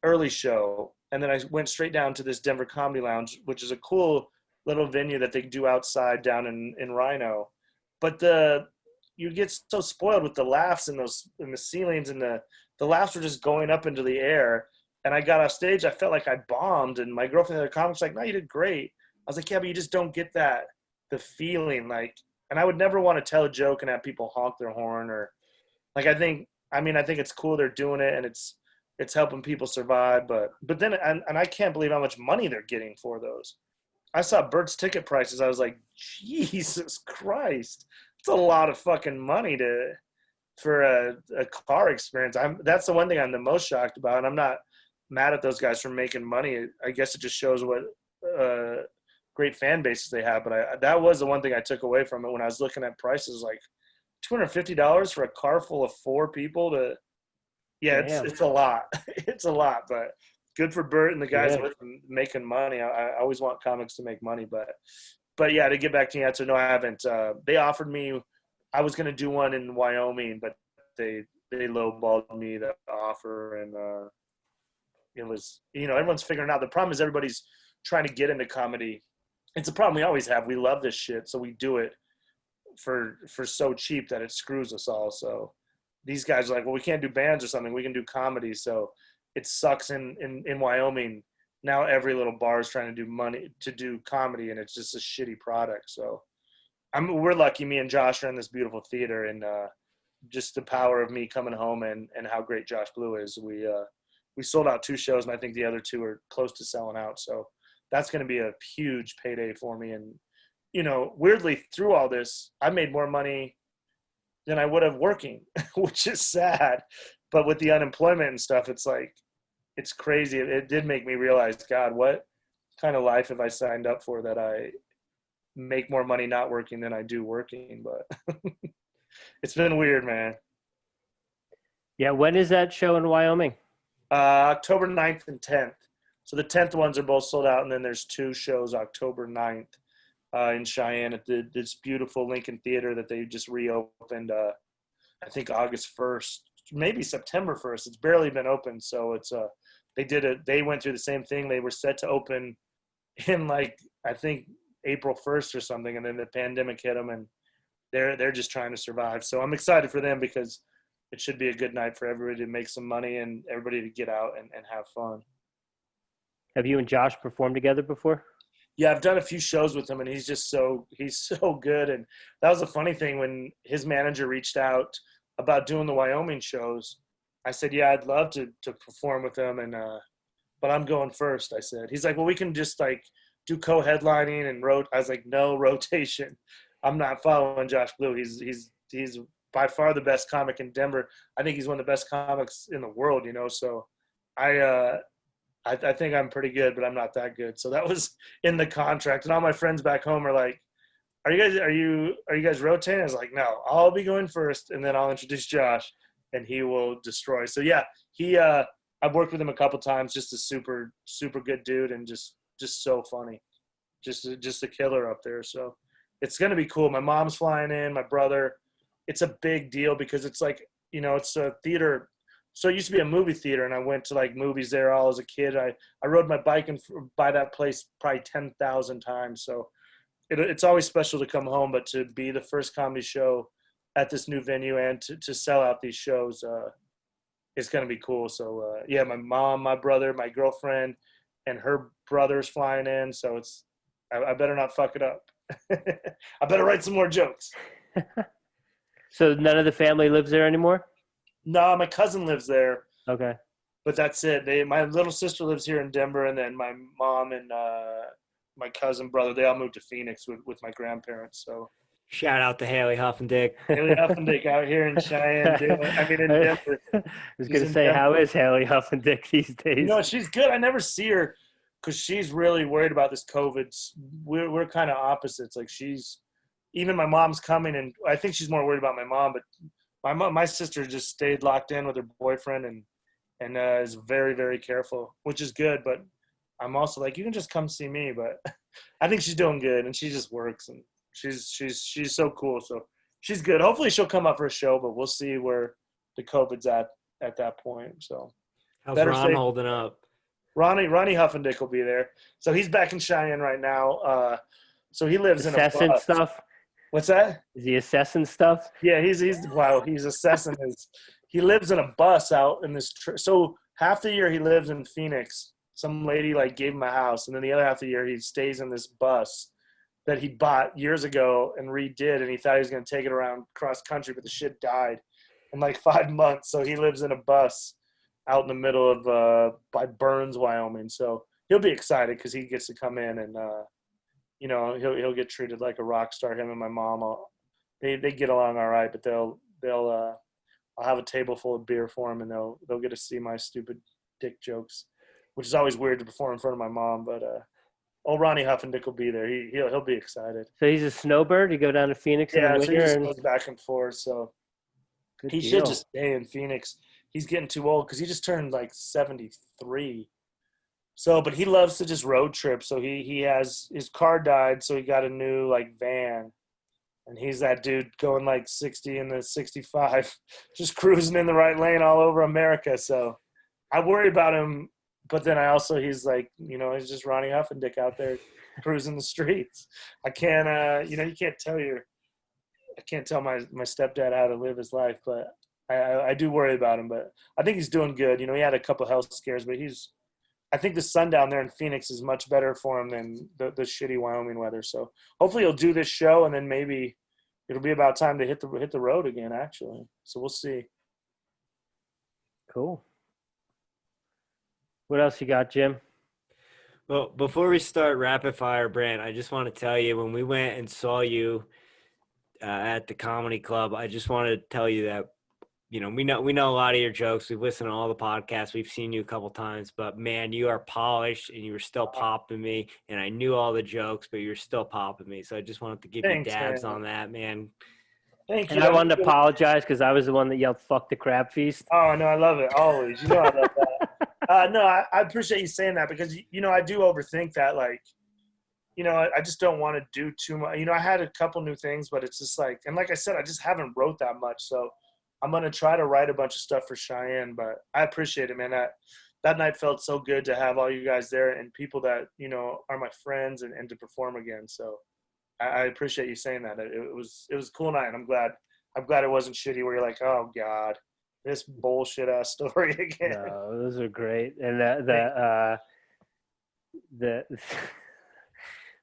S5: early show, and then I went straight down to this Denver Comedy Lounge, which is a cool little venue that they do outside down in Rhino. But you get so spoiled with the laughs and the ceilings, and the laughs were just going up into the air. And I got off stage, I felt like I bombed, and my girlfriend at the comic was like, "No, you did great." I was like, "Yeah, but you just don't get the feeling like." And I would never want to tell a joke and have people honk their horn or like. I think it's cool they're doing it, and it's helping people survive. But then and I can't believe how much money they're getting for those. I saw Bert's ticket prices. I was like, Jesus Christ, it's a lot of fucking money for a car experience. That's the one thing I'm the most shocked about, and I'm not mad at those guys for making money. I guess it just shows what great fan bases they have. But that was the one thing I took away from it when I was looking at prices, like $250 for a car full of 4 people it's a lot. It's a lot, but good for Bert and the guys with him making money. I always want comics to make money, but yeah, to get back to the answer, no, I haven't. They offered me, I was going to do one in Wyoming, but they lowballed me that offer, and it was, everyone's figuring out. The problem is everybody's trying to get into comedy. It's a problem we always have. We love this shit, so we do it for so cheap that it screws us all. So these guys are like, well, we can't do bands or something. We can do comedy. So it sucks in Wyoming. Now every little bar is trying to do comedy, and it's just a shitty product. So we're lucky. Me and Josh are in this beautiful theater, and just the power of me coming home and how great Josh Blue is. We sold out 2 shows, and I think the other 2 are close to selling out. So that's going to be a huge payday for me. And, weirdly through all this, I made more money than I would have working, which is sad. But with the unemployment and stuff, it's like, it's crazy. It did make me realize, God, what kind of life have I signed up for that I make more money not working than I do working? But it's been weird, man.
S2: Yeah. When is that show in Wyoming?
S5: October 9th and 10th. So the 10th ones are both sold out, and then there's 2 shows October 9th in Cheyenne at this beautiful Lincoln Theater that they just reopened, I think August 1st, maybe September 1st. It's barely been open, so it's they went through the same thing. They were set to open in like, I think April 1st or something, and then the pandemic hit them, and they're just trying to survive. So I'm excited for them because it should be a good night for everybody to make some money and everybody to get out and have fun.
S2: Have you and Josh performed together before?
S5: Yeah, I've done a few shows with him, and he's so good. And that was a funny thing when his manager reached out about doing the Wyoming shows. I said, yeah, I'd love to perform with him, and but I'm going first, I said. He's like, well, we can just like do co-headlining and I was like, no rotation. I'm not following Josh Blue. He's by far the best comic in Denver. I think he's one of the best comics in the world, so I think I'm pretty good, but I'm not that good. So that was in the contract. And all my friends back home are like, are you guys rotating? I was like, no, I'll be going first, and then I'll introduce Josh, and he will destroy. So yeah, I've worked with him a couple times. Just a super, super good dude, and just so funny. Just a killer up there. So it's going to be cool. My mom's flying in, my brother. It's a big deal because it's like, it's a theater. So it used to be a movie theater, and I went to like movies there all as a kid. I rode my bike by that place probably 10,000 times. So it's always special to come home, but to be the first comedy show at this new venue and to sell out these shows, it's going to be cool. So yeah, my mom, my brother, my girlfriend, and her brother's flying in. So I better not fuck it up. I better write some more jokes.
S2: So none of the family lives there anymore?
S5: No, my cousin lives there.
S2: Okay.
S5: But that's it. My little sister lives here in Denver, and then my mom and my cousin brother, they all moved to Phoenix with my grandparents. So
S6: Shout out to Haley Huffendick.
S5: Haley Huffendick out here in Cheyenne, in Denver.
S2: I was
S5: She's
S2: going to
S5: in
S2: say,
S5: Denver.
S2: how is Haley Huffendick these days?
S5: You know what? She's good. I never see her because she's really worried about this COVID. We're kind of opposites. Like even my mom's coming, and I think she's more worried about my mom. But my sister just stayed locked in with her boyfriend and is very, very careful, which is good. But I'm also like, you can just come see me. But I think she's doing good, and she just works, and she's so cool. So she's good. Hopefully she'll come up for a show, but we'll see where the COVID's at that point. So
S6: How's
S5: better
S6: Ron
S5: safe.
S6: holding up?
S5: Ronnie Huffendick will be there. So he's back in Cheyenne right now. So he lives in a
S2: assessing
S5: bus.
S2: stuff?
S5: What's that?
S2: Is he assessing stuff?
S5: Yeah, he's assessing he lives in a bus out in this so half the year he lives in Phoenix. Some lady gave him a house, and then the other half of the year he stays in this bus that he bought years ago and redid, and he thought he was going to take it around cross country, but the shit died in 5 months. So he lives in a bus out in the middle of by Burns, Wyoming. So he'll be excited because he gets to come in and he'll get treated like a rock star. Him and my mom, they get along all right, but I'll have a table full of beer for him, and they'll get to see my stupid dick jokes, which is always weird to perform in front of my mom. But old Ronnie Huffendick will be there. He'll be excited.
S2: So he's a snowbird. You go down to Phoenix in the winter.
S5: So he just goes back and forth. So
S2: Good
S5: he
S2: deal.
S5: should just stay in Phoenix. He's getting too old because he just turned 73. So, but he loves to just road trip. So he has his car died, so he got a new van, and he's that dude going 60 in the 65, just cruising in the right lane all over America. So I worry about him, but then he's he's just Ronnie Huffendick out there cruising the streets. I can't, you can't tell my stepdad how to live his life, but I do worry about him. But I think he's doing good. He had a couple health scares, but I think the sun down there in Phoenix is much better for him than the shitty Wyoming weather. So hopefully he'll do this show, and then maybe it'll be about time to hit the road again, actually. So we'll see.
S2: Cool. What else you got, Jim?
S6: Well, before we start rapid fire, Brent, I just want to tell you, when we went and saw you at the comedy club, I just wanted to tell you that, we know a lot of your jokes. We've listened to all the podcasts. We've seen you a couple times, but man, you are polished, and you were still popping me. And I knew all the jokes, but you're still popping me. So I just wanted to give you dabs on that, man.
S5: Thank you.
S2: And I wanted to apologize because I was the one that yelled "fuck the crab feast."
S5: Oh no, I love it always. I love that. No, I appreciate you saying that because I do overthink that. I just don't want to do too much. I had a couple new things, but it's just and like I said, I just haven't wrote that much. So I'm going to try to write a bunch of stuff for Cheyenne, but I appreciate it, man. That night felt so good to have all you guys there and people that, are my friends and to perform again. So I appreciate you saying that. It was a cool night. I'm glad it wasn't shitty where you're like, oh God, this bullshit ass story again.
S2: No, those are great. And the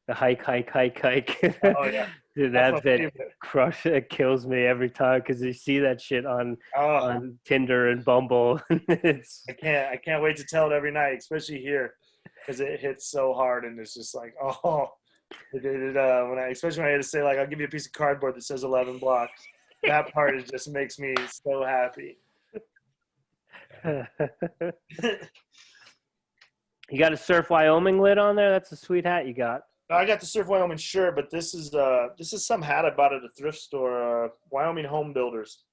S2: hike.
S5: Oh yeah.
S2: Dude, that crush, it kills me every time because you see that shit on Tinder and Bumble.
S5: I can't wait to tell it every night, especially here, because it hits so hard, and it's just especially when I had to say I'll give you a piece of cardboard that says 11 blocks. That part just makes me so happy.
S2: You got a Surf Wyoming lid on there? That's a sweet hat you got.
S5: I got the Surf Wyoming shirt, but this is some hat I bought at a thrift store, Wyoming Home Builders.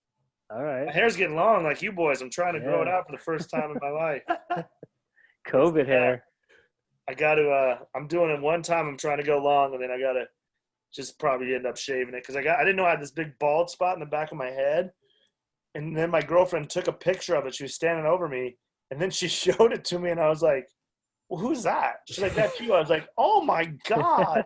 S2: All right.
S5: My hair's getting long like you boys. I'm trying to grow it out for the first time in my life.
S2: COVID hair.
S5: I got to. I'm doing it one time. I'm trying to go long, and then I got to just probably end up shaving it because I didn't know I had this big bald spot in the back of my head, and then my girlfriend took a picture of it. She was standing over me, and then she showed it to me, and I was like, well, who's that? She's like, that's you. I was like, oh my God.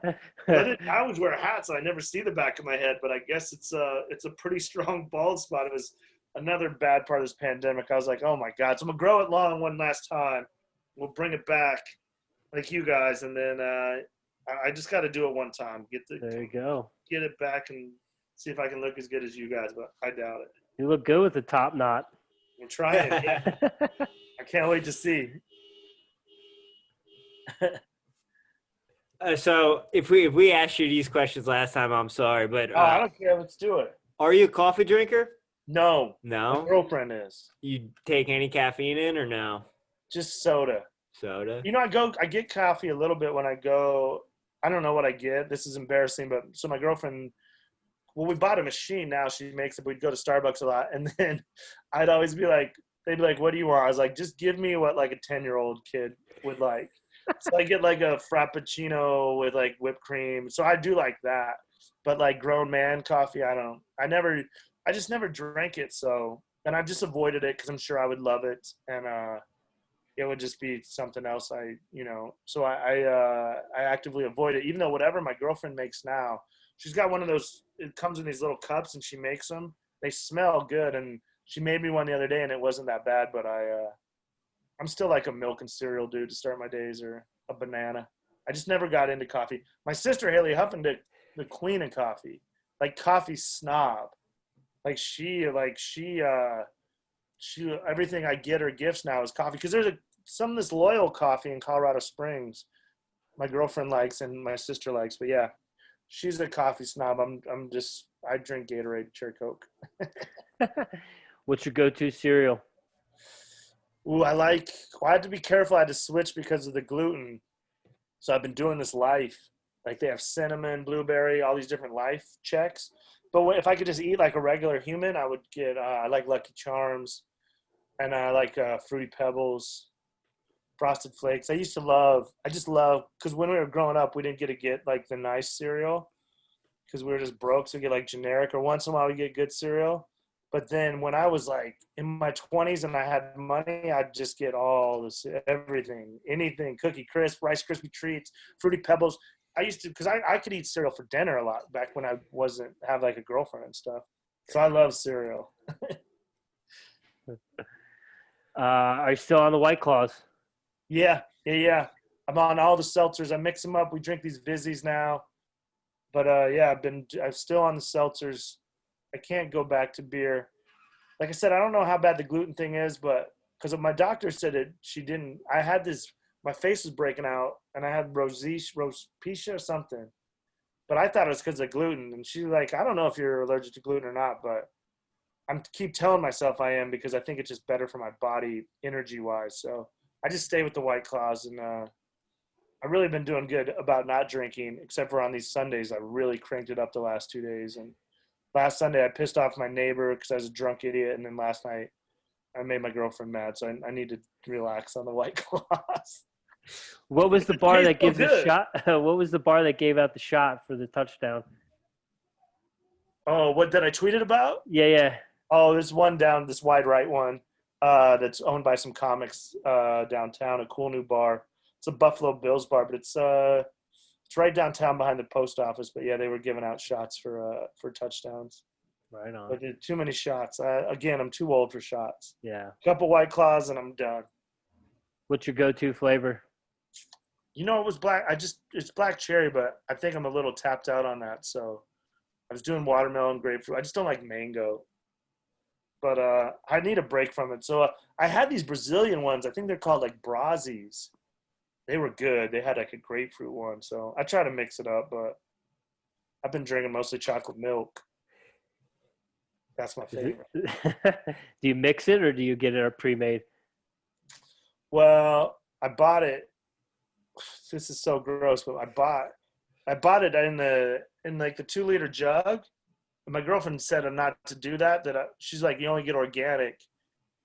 S5: I always wear hats, so I never see the back of my head, but I guess it's a pretty strong bald spot. It was another bad part of this pandemic. I was like, oh my God. So I'm going to grow it long one last time. We'll bring it back like you guys, and then I just got to do it one time.
S2: There you go.
S5: Get it back and see if I can look as good as you guys, but I doubt it.
S2: You look good with the top knot.
S5: I'm trying, yeah. I can't wait to see.
S6: So if we asked you these questions last time, I'm sorry, but
S5: Oh, I don't care. Let's do it.
S6: are you a coffee drinker?
S5: No.
S6: No.
S5: My girlfriend is.
S6: You take any caffeine in or no?
S5: Just soda.
S6: Soda.
S5: You know, I get coffee a little bit when I go. I don't know what I get. This is embarrassing, but so my girlfriend, well, we bought a machine now. She makes it. We'd go to Starbucks a lot, and then I'd always be like, they'd be like, "What do you want?" I was like, "Just give me what like a 10-year-old kid would like." So I get like a frappuccino with like whipped cream. So I do like that, but like grown man coffee, I just never drank it. So, and I just avoided it because I'm sure I would love it, and it would just be something else. So I actively avoid it, even though whatever my girlfriend makes now, she's got one of those. It comes in these little cups, and she makes them. They smell good, and she made me one the other day, and it wasn't that bad. But I'm still like a milk and cereal dude to start my days, or a banana. I just never got into coffee. My sister Haley Huffin, the queen of coffee, like coffee snob. She everything I get her gifts now is coffee, because there's some of this Loyal coffee in Colorado Springs my girlfriend likes and my sister likes, but yeah, she's a coffee snob. I drink Gatorade, Cherry Coke.
S2: What's your go-to cereal?
S5: Ooh, I had to be careful. I had to switch because of the gluten. So I've been doing this Life. Like they have cinnamon, blueberry, all these different Life checks. But if I could just eat like a regular human, I would get, I like Lucky Charms, and I like Fruity Pebbles, Frosted Flakes. I just love, because when we were growing up, we didn't get to get like the nice cereal because we were just broke. So we get like generic, or once in a while we get good cereal. But then when I was like in my 20s and I had money, I'd just get all this, everything, anything, Cookie Crisp, Rice Krispie Treats, Fruity Pebbles. I used to, because I could eat cereal for dinner a lot back when I have like a girlfriend and stuff. So I love cereal.
S2: Are you still on the White Claws?
S5: Yeah. I'm on all the seltzers. I mix them up. We drink these Vizzies now. But yeah, I'm still on the seltzers. I can't go back to beer. Like I said, I don't know how bad the gluten thing is, but because my doctor said I had my face was breaking out, and I had rosacea or something. But I thought it was because of gluten. And she's like, I don't know if you're allergic to gluten or not, but I keep telling myself I am, because I think it's just better for my body energy-wise. So I just stay with the White Claws, and I've really been doing good about not drinking, except for on these Sundays. I really cranked it up the last 2 days. And last Sunday I pissed off my neighbor because I was a drunk idiot. And then last night I made my girlfriend mad. So I need to relax on the White Claws.
S2: What was the bar that gives the shot? What was the bar that gave out the shot for the touchdown?
S5: Oh, what did I tweet it about?
S2: Yeah.
S5: Oh, there's one down, this wide right one, that's owned by some comics downtown, a cool new bar. It's a Buffalo Bills bar, but it's right downtown behind the post office. But yeah, they were giving out shots for touchdowns.
S2: Right on.
S5: But too many shots. Again, I'm too old for shots.
S2: Yeah.
S5: Couple White Claws and I'm done.
S2: What's your go-to flavor?
S5: You know, it was black. It's black cherry, but I think I'm a little tapped out on that. So I was doing watermelon, grapefruit. I just don't like mango. But I need a break from it. So I had these Brazilian ones. I think they're called like Brazzies. They were good. They had like a grapefruit one. So I try to mix it up, but I've been drinking mostly chocolate milk. That's my favorite.
S2: Do you mix it or do you get it pre-made?
S5: Well, I bought it. This is so gross, but I bought it in like the 2-liter jug. And my girlfriend said not to do that. She's like, you only get organic.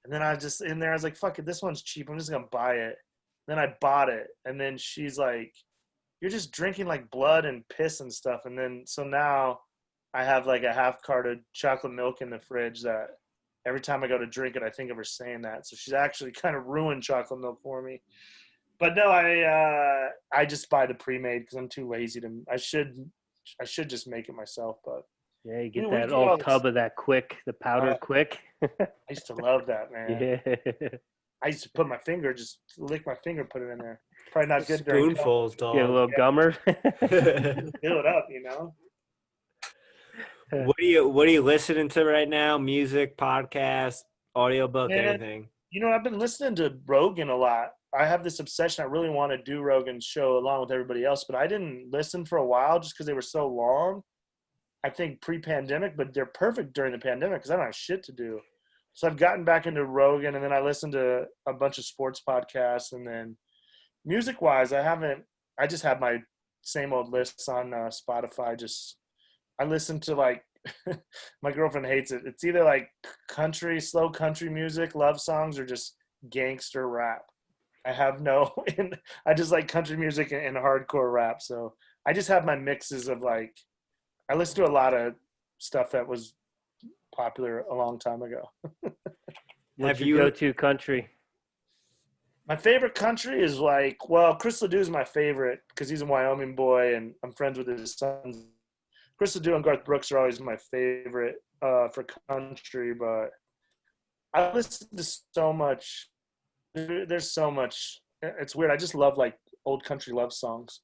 S5: And then I was like, fuck it, this one's cheap. I'm just gonna buy it. Then I bought it, and then she's like, you're just drinking like blood and piss and stuff. And then so now I have like a half carton of chocolate milk in the fridge that every time I go to drink it, I think of her saying that. So she's actually kind of ruined chocolate milk for me. But no, I just buy the pre-made because I'm too lazy to. I should just make it myself, but.
S2: Yeah, you get that old tub of the powdered quick.
S5: I used to love that, man.
S2: Yeah.
S5: I used to put my finger, just lick my finger, put it in there. Probably not good.
S6: Spoonfuls, dog.
S2: Get a little gummer.
S5: Fill it up, you know.
S6: What are you listening to right now? Music, podcast, audiobook, anything?
S5: I've been listening to Rogan a lot. I have this obsession. I really want to do Rogan's show along with everybody else, but I didn't listen for a while just because they were so long. I think pre-pandemic, but they're perfect during the pandemic because I don't have shit to do. So I've gotten back into Rogan, and then I listened to a bunch of sports podcasts, and then music-wise, I just have my same old lists on Spotify. I listen to like, my girlfriend hates it. It's either like country, slow country music, love songs, or just gangster rap. I just like country music and hardcore rap. So I just have my mixes of like, I listen to a lot of stuff that was popular a long time ago.
S2: What's your go-to country?
S5: My favorite country is Chris Ledoux is my favorite because he's a Wyoming boy and I'm friends with his sons. Chris Ledoux and Garth Brooks are always my favorite for country, but I listen to so much. There's so much. It's weird. I just love like old country love songs,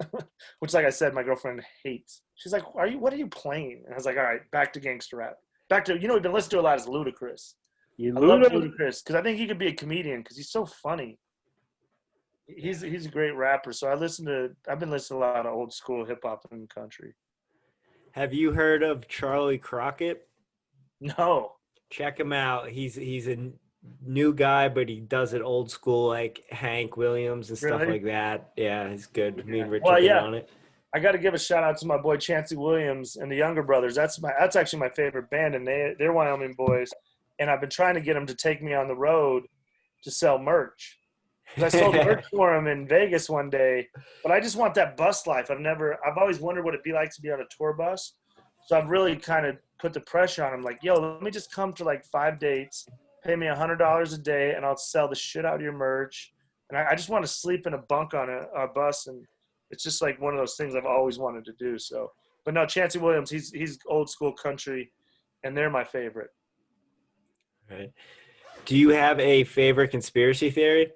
S5: which, like I said, my girlfriend hates. She's like, what are you playing? And I was like, all right, back to gangster rap. Back to, we've been listening to a lot is Ludacris. I love Ludacris because I think he could be a comedian because he's so funny. He's a great rapper. So I've been listening to a lot of old school hip hop and country.
S6: Have you heard of Charlie Crockett?
S5: No.
S6: Check him out. He's a new guy, but he does it old school, like Hank Williams and stuff like that. Yeah, he's good. Me and Richard on it.
S5: I got to give a shout out to my boy Chancey Williams and the Younger Brothers. That's actually my favorite band, and they're Wyoming boys. And I've been trying to get them to take me on the road to sell merch. Because I sold merch for them in Vegas one day, but I just want that bus life. I've always wondered what it'd be like to be on a tour bus. So I've really kind of put the pressure on them. Like, yo, let me just come to like 5 dates, pay me $100 a day, and I'll sell the shit out of your merch. And I just want to sleep in a bunk on a bus, and it's just like one of those things I've always wanted to do. So, but no, Chancey Williams, he's old school country, and they're my favorite.
S6: Right. Do you have a favorite conspiracy theory?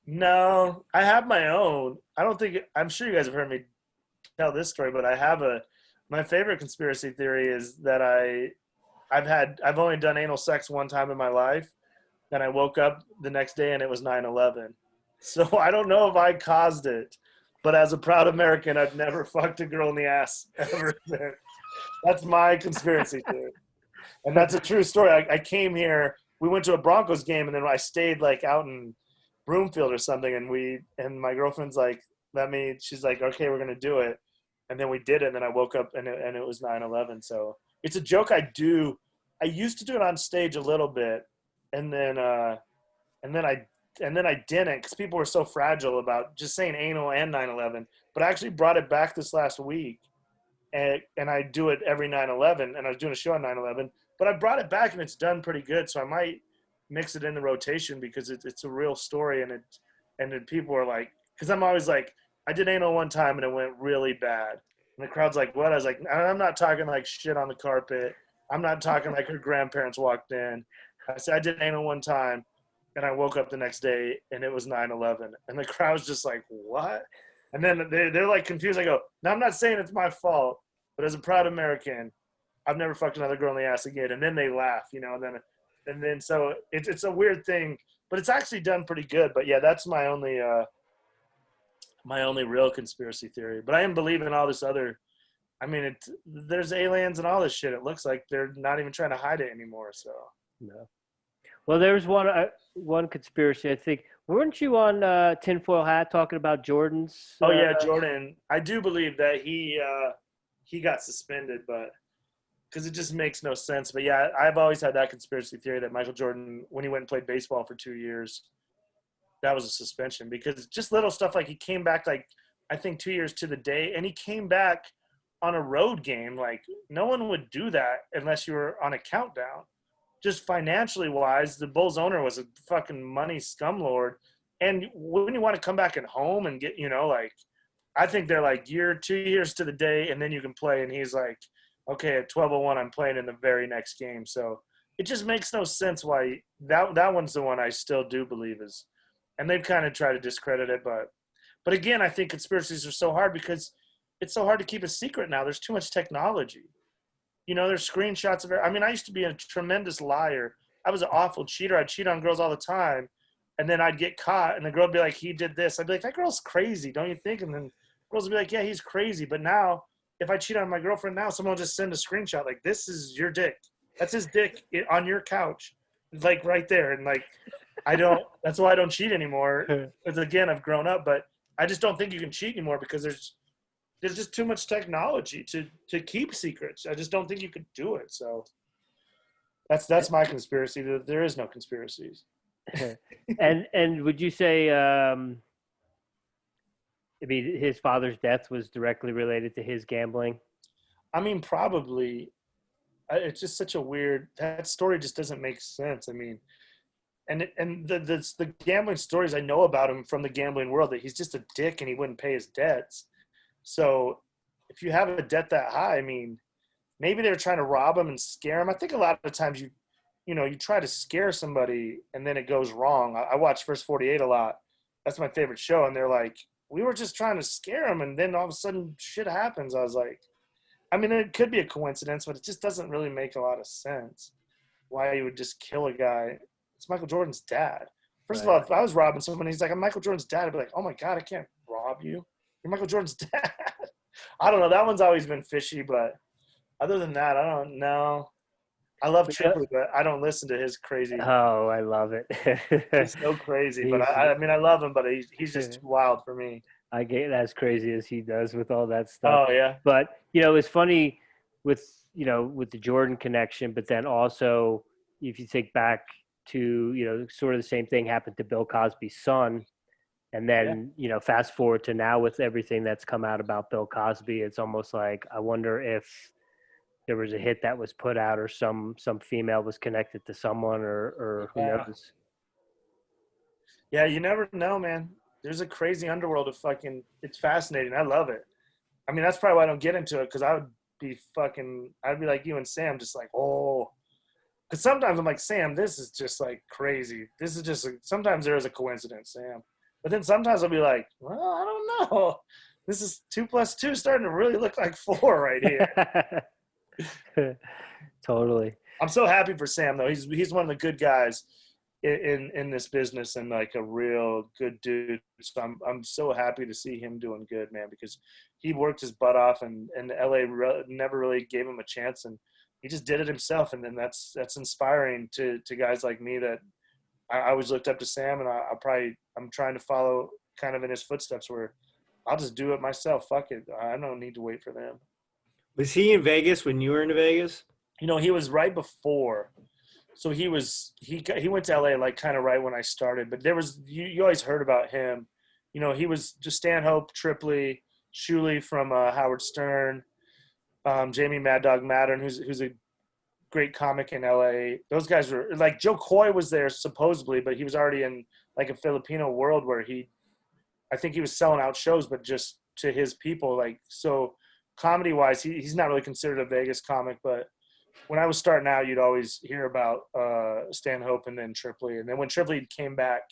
S5: No, I have my own. I'm sure you guys have heard me tell this story, but my favorite conspiracy theory is that I've only done anal sex one time in my life, and I woke up the next day and it was 9/11. So I don't know if I caused it, but as a proud American, I've never fucked a girl in the ass ever since. That's my conspiracy theory. And that's a true story. I came here, we went to a Broncos game, and then I stayed like out in Broomfield or something, and my girlfriend's like, she's like, okay, we're going to do it. And then we did it, and then I woke up and it was 9/11. So it's a joke I do. I used to do it on stage a little bit, and then I didn't because people were so fragile about just saying anal and 9/11. But I actually brought it back this last week, and I do it every 9/11, and I was doing a show on 9/11. But I brought it back, and it's done pretty good. So I might mix it in the rotation because it's a real story, and then people are like, because I'm always like, I did anal one time and it went really bad, and the crowd's like, what? I was like, I'm not talking like shit on the carpet. I'm not talking like her grandparents walked in. I said I did anal one time, and I woke up the next day and it was 9/11, and the crowd's just like, what? And then they're like confused. I go, no, I'm not saying it's my fault, but as a proud American, I've never fucked another girl in the ass again. And then they laugh, and then so it's a weird thing, but it's actually done pretty good. But yeah, that's my only real conspiracy theory. But I am believing in all this other. I mean, there's aliens and all this shit. It looks like they're not even trying to hide it anymore. So
S2: no. Well, there's one conspiracy. I think weren't you on Tinfoil Hat talking about Jordan's?
S5: Oh yeah, Jordan. I do believe that he got suspended, but. Because it just makes no sense. But yeah, I've always had that conspiracy theory that Michael Jordan, when he went and played baseball for 2 years, that was a suspension. Because just little stuff like he came back, like, I think 2 years to the day, and he came back on a road game. Like, no one would do that unless you were on a countdown. Just financially wise, the Bulls owner was a fucking money scumlord. And when you want to come back at home and get, like, I think they're like, 2 years to the day, and then you can play. And he's like, okay, at 12:01, I'm playing in the very next game. So it just makes no sense why that one's the one I still do believe is. And they've kind of tried to discredit it. But again, I think conspiracies are so hard because it's so hard to keep a secret now. There's too much technology. There's screenshots of it. I mean, I used to be a tremendous liar. I was an awful cheater. I'd cheat on girls all the time. And then I'd get caught, and the girl would be like, he did this. I'd be like, that girl's crazy, don't you think? And then girls would be like, yeah, he's crazy. But now, if I cheat on my girlfriend now, someone will just send a screenshot like, this is your dick. That's his dick on your couch. Like right there. And like, that's why I don't cheat anymore. Because again, I've grown up, but I just don't think you can cheat anymore because there's just too much technology to keep secrets. I just don't think you could do it. So that's my conspiracy. There is no conspiracies.
S2: And would you say, I mean, his father's death was directly related to his gambling?
S5: I mean, probably. It's just such a weird. That story just doesn't make sense. I mean, and the gambling stories I know about him from the gambling world, that he's just a dick and he wouldn't pay his debts. So if you have a debt that high, I mean, maybe they're trying to rob him and scare him. I think a lot of times you try to scare somebody and then it goes wrong. I watch First 48 a lot. That's my favorite show. And they're like, we were just trying to scare him. And then all of a sudden shit happens. I was like, I mean, it could be a coincidence, but it just doesn't really make a lot of sense why you would just kill a guy. It's Michael Jordan's dad. First of all, if I was robbing someone, he's like, I'm Michael Jordan's dad. I'd be like, oh my God, I can't rob you. You're Michael Jordan's dad. I don't know. That one's always been fishy, but other than that, I don't know. I love Tripley, but I don't listen to his crazy.
S2: Oh, I love it.
S5: He's so crazy, but I mean, I love him, but he's just too wild for me.
S2: I get as crazy as he does with all that stuff.
S5: Oh yeah.
S2: But it's funny with the Jordan connection, but then also if you think back to sort of the same thing happened to Bill Cosby's son, and then fast forward to now with everything that's come out about Bill Cosby, it's almost like I wonder if there was a hit that was put out, or some female was connected to someone, or who knows.
S5: Yeah, you never know, man. There's a crazy underworld of fucking. It's fascinating. I love it. I mean, that's probably why I don't get into it, because I'd be like you and Sam, just like, oh. Because sometimes I'm like, Sam, this is just like crazy. This is just sometimes there is a coincidence, Sam. But then sometimes I'll be like, well, I don't know. This is 2 + 2 starting to really look like 4 right here.
S2: Totally.
S5: I'm so happy for Sam though. He's one of the good guys in this business, and like a real good dude. So I'm so happy to see him doing good, man, because he worked his butt off, and LA never really gave him a chance, and he just did it himself. And then that's inspiring to guys like me that I always looked up to Sam, and I'm trying to follow kind of in his footsteps, where I'll just do it myself. Fuck it. I don't need to wait for them.
S6: Was he in Vegas when you were in Vegas?
S5: He was right before. So he went to LA like kind of right when I started, but there was, you always heard about him. He was just Stanhope, Tripley, Shuley from Howard Stern, Jamie Mad Dog Maddern, who's a great comic in LA. Those guys were like, Joe Coy was there supposedly, but he was already in like a Filipino world where I think he was selling out shows, but just to his people. Like, so comedy wise, he's not really considered a Vegas comic, but when I was starting out, you'd always hear about Stanhope and then Tripley. And then when Tripley came back,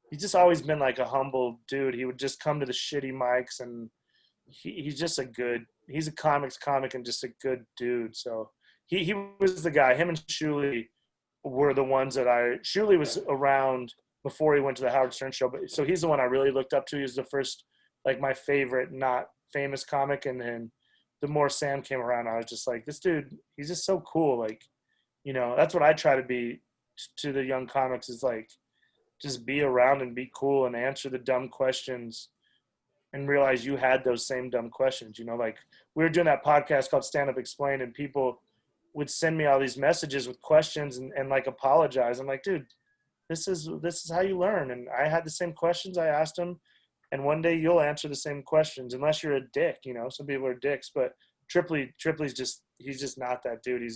S5: he's just always been like a humble dude. He would just come to the shitty mics, and he's just he's a comics comic and just a good dude. So he was the guy. Him and Shuley were the ones that Shuley was around before he went to the Howard Stern show. But so he's the one I really looked up to. He was the first, like, my favorite not famous comic. And then the more Sam came around, I was just like, this dude, he's just so cool. Like, that's what I try to be to the young comics, is like, just be around and be cool and answer the dumb questions and realize you had those same dumb questions. Like, we were doing that podcast called Stand Up Explained, and people would send me all these messages with questions and like apologize. I'm like, dude, this is how you learn. And I had the same questions. I asked them. And one day you'll answer the same questions, unless you're a dick. Some people are dicks, but Tripley's he's just not that dude.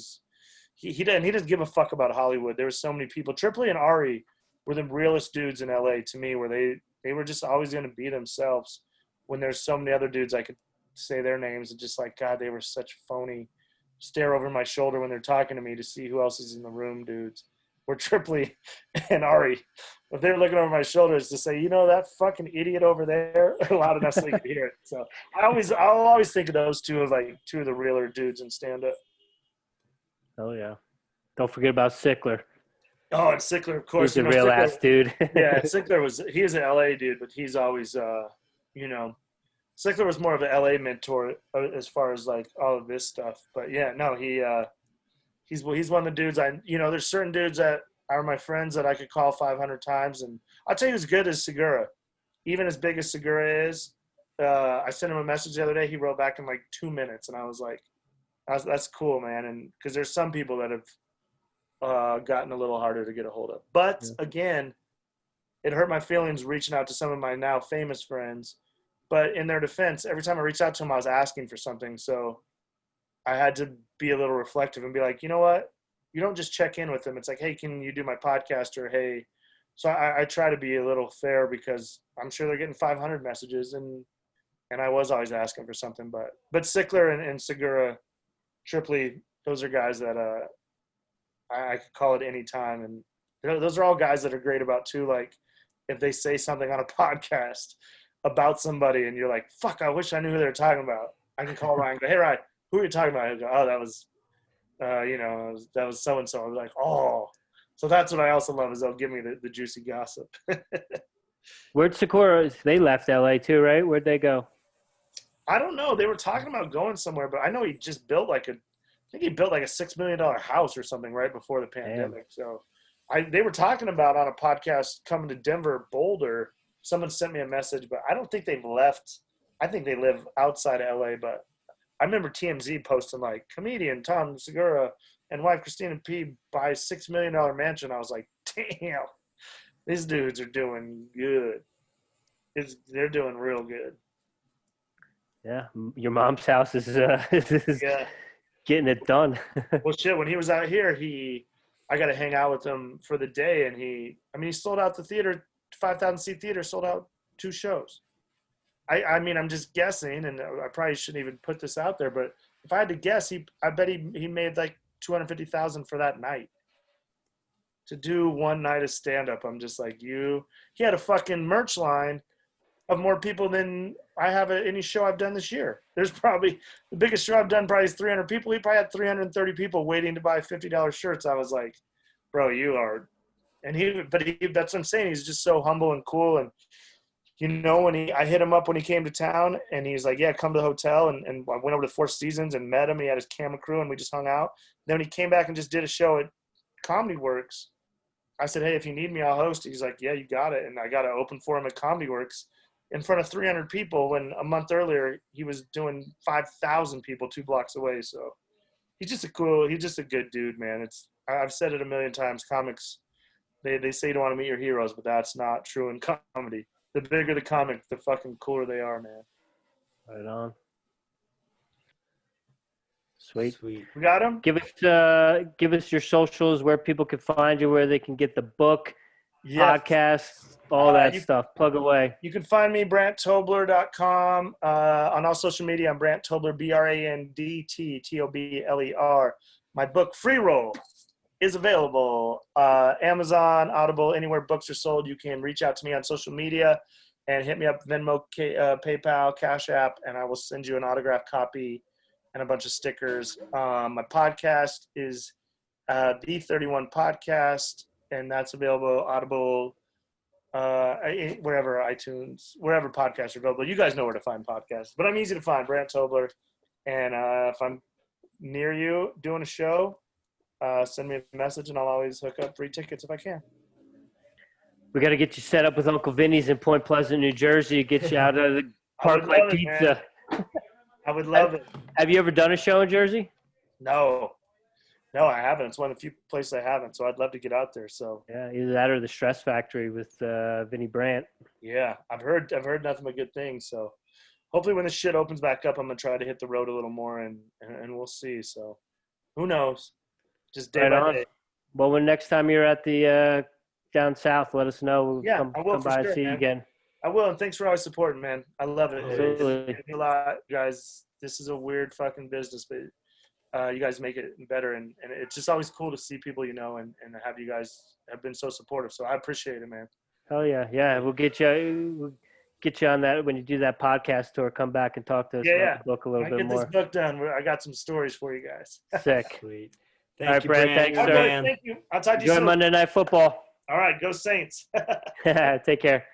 S5: He doesn't give a fuck about Hollywood. There were so many people. Tripley and Airey were the realest dudes in LA to me, where they were just always going to be themselves, when there's so many other dudes I could say their names and just like, God, they were such phony, stare over my shoulder when they're talking to me to see who else is in the room dudes. Where Tripley and Airey, if they're looking over my shoulders to say, that fucking idiot over there, loud enough so you can hear it. So I'll always think of those two as like two of the realer dudes in stand-up.
S2: Oh yeah, don't forget about Sickler.
S5: Oh, and Sickler, of course.
S2: He's a real ass dude.
S5: Yeah, Sickler he is an LA dude, but he's always, Sickler was more of an LA mentor as far as like all of this stuff. But yeah, no, he's one of the dudes there's certain dudes that are my friends that I could call 500 times. And I'll tell you who's good is Segura. Even as big as Segura is, I sent him a message the other day. He wrote back in like 2 minutes. And I was like, that's cool, man. And because there's some people that have gotten a little harder to get a hold of. But again, it hurt my feelings reaching out to some of my now famous friends. But in their defense, every time I reached out to them, I was asking for something. So I had to be a little reflective and be like, you know what? You don't just check in with them. It's like, hey, can you do my podcast? Or, hey. So I try to be a little fair because I'm sure they're getting 500 messages. And I was always asking for something. But Sickler and Segura, Tripley, those are guys that I could call at any time. And those are all guys that are great about, too. Like, if they say something on a podcast about somebody and you're like, fuck, I wish I knew who they were talking about. I can call Ryan and go, hey, Ryan, who are you talking about? He'll go, oh, that was, that was so-and-so. I'm like, oh. So that's what I also love is they'll give me the juicy gossip.
S2: Where'd Sakura? They left LA too, right? Where'd they go?
S5: I don't know. They were talking about going somewhere, but I know he just built I think he built like a $6 million house or something right before the pandemic. Damn. So they were talking about on a podcast coming to Denver, Boulder. Someone sent me a message, but I don't think they've left. I think they live outside of LA, but I remember TMZ posting like comedian Tom Segura and wife Christina P buys $6 million mansion. I was like, damn, these dudes are doing good. They're doing real good.
S2: Yeah, your mom's house is getting it done.
S5: Well, shit, when he was out here, I got to hang out with him for the day, and he sold out the theater, 5,000 seat theater, sold out 2 shows. I mean, I'm just guessing, and I probably shouldn't even put this out there, but if I had to guess, I bet he made like $250,000 for that night to do one night of stand-up. I'm just like, he had a fucking merch line of more people than I have at any show I've done this year. There's probably the biggest show I've done probably is 300 people. He probably had 330 people waiting to buy $50 shirts. I was like, bro, you are, that's what I'm saying. He's just so humble and cool. And I hit him up when he came to town, and he's like, yeah, come to the hotel. And I went over to Four Seasons and met him. He had his camera crew, and we just hung out. Then when he came back and just did a show at Comedy Works, I said, hey, if you need me, I'll host. He's like, yeah, you got it. And I got to open for him at Comedy Works in front of 300 people when a month earlier he was doing 5,000 people 2 blocks away. So he's just a good dude, man. I've said it a million times. Comics, they say you don't want to meet your heroes, but that's not true in comedy. The bigger the comic, the fucking cooler they are, man.
S2: Right on. Sweet.
S5: We got him?
S2: Give us your socials, where people can find you, where they can get the book, podcasts, all that stuff. Plug away.
S5: You can find me, BrandtTobler.com. On all social media, I'm Brent Tobler, BrandtTobler. My book, Free Roll, is available. Amazon, Audible, anywhere books are sold. You can reach out to me on social media and hit me up, Venmo, PayPal, Cash App, and I will send you an autographed copy and a bunch of stickers. My podcast is the 31 Podcast, and that's available Audible, wherever iTunes, wherever podcasts are available. You guys know where to find podcasts, but I'm easy to find, Brent Tobler. And if I'm near you doing a show, send me a message, and I'll always hook up free tickets if I can.
S2: We got to get you set up with Uncle Vinny's in Point Pleasant, New Jersey. Get you out of the Parkway Pizza.
S5: I would love it.
S2: Have you ever done a show in Jersey?
S5: No, I haven't. It's one of the few places I haven't, so I'd love to get out there. So
S2: yeah, either that or the Stress Factory with Vinny Brandt.
S5: Yeah, I've heard nothing but good things. So hopefully, when this shit opens back up, I'm gonna try to hit the road a little more, and we'll see. So who knows? Just day by day.
S2: Well, when next time you're at the down south, let us know.
S5: Yeah,
S2: come,
S5: I will
S2: come by and see you again.
S5: I will, and thanks for always supporting, man. I love it.
S2: Absolutely.
S5: It a lot, guys. This is a weird fucking business, but you guys make it better, and it's just always cool to see people, and have you guys have been so supportive. So I appreciate it, man.
S2: Hell yeah, yeah. We'll get you on that when you do that podcast tour. Come back and talk to us about the book a little bit more.
S5: Get this book done. I got some stories for you guys.
S2: Sick.
S6: Sweet. Thank
S2: All right,
S6: you,
S2: Brent,
S6: Brent.
S2: thanks,
S6: You're
S2: sir.
S6: the man.
S5: Thank you. I'll talk to you
S2: Enjoy
S5: soon.
S2: Monday Night Football.
S5: All right, go Saints.
S2: Take care.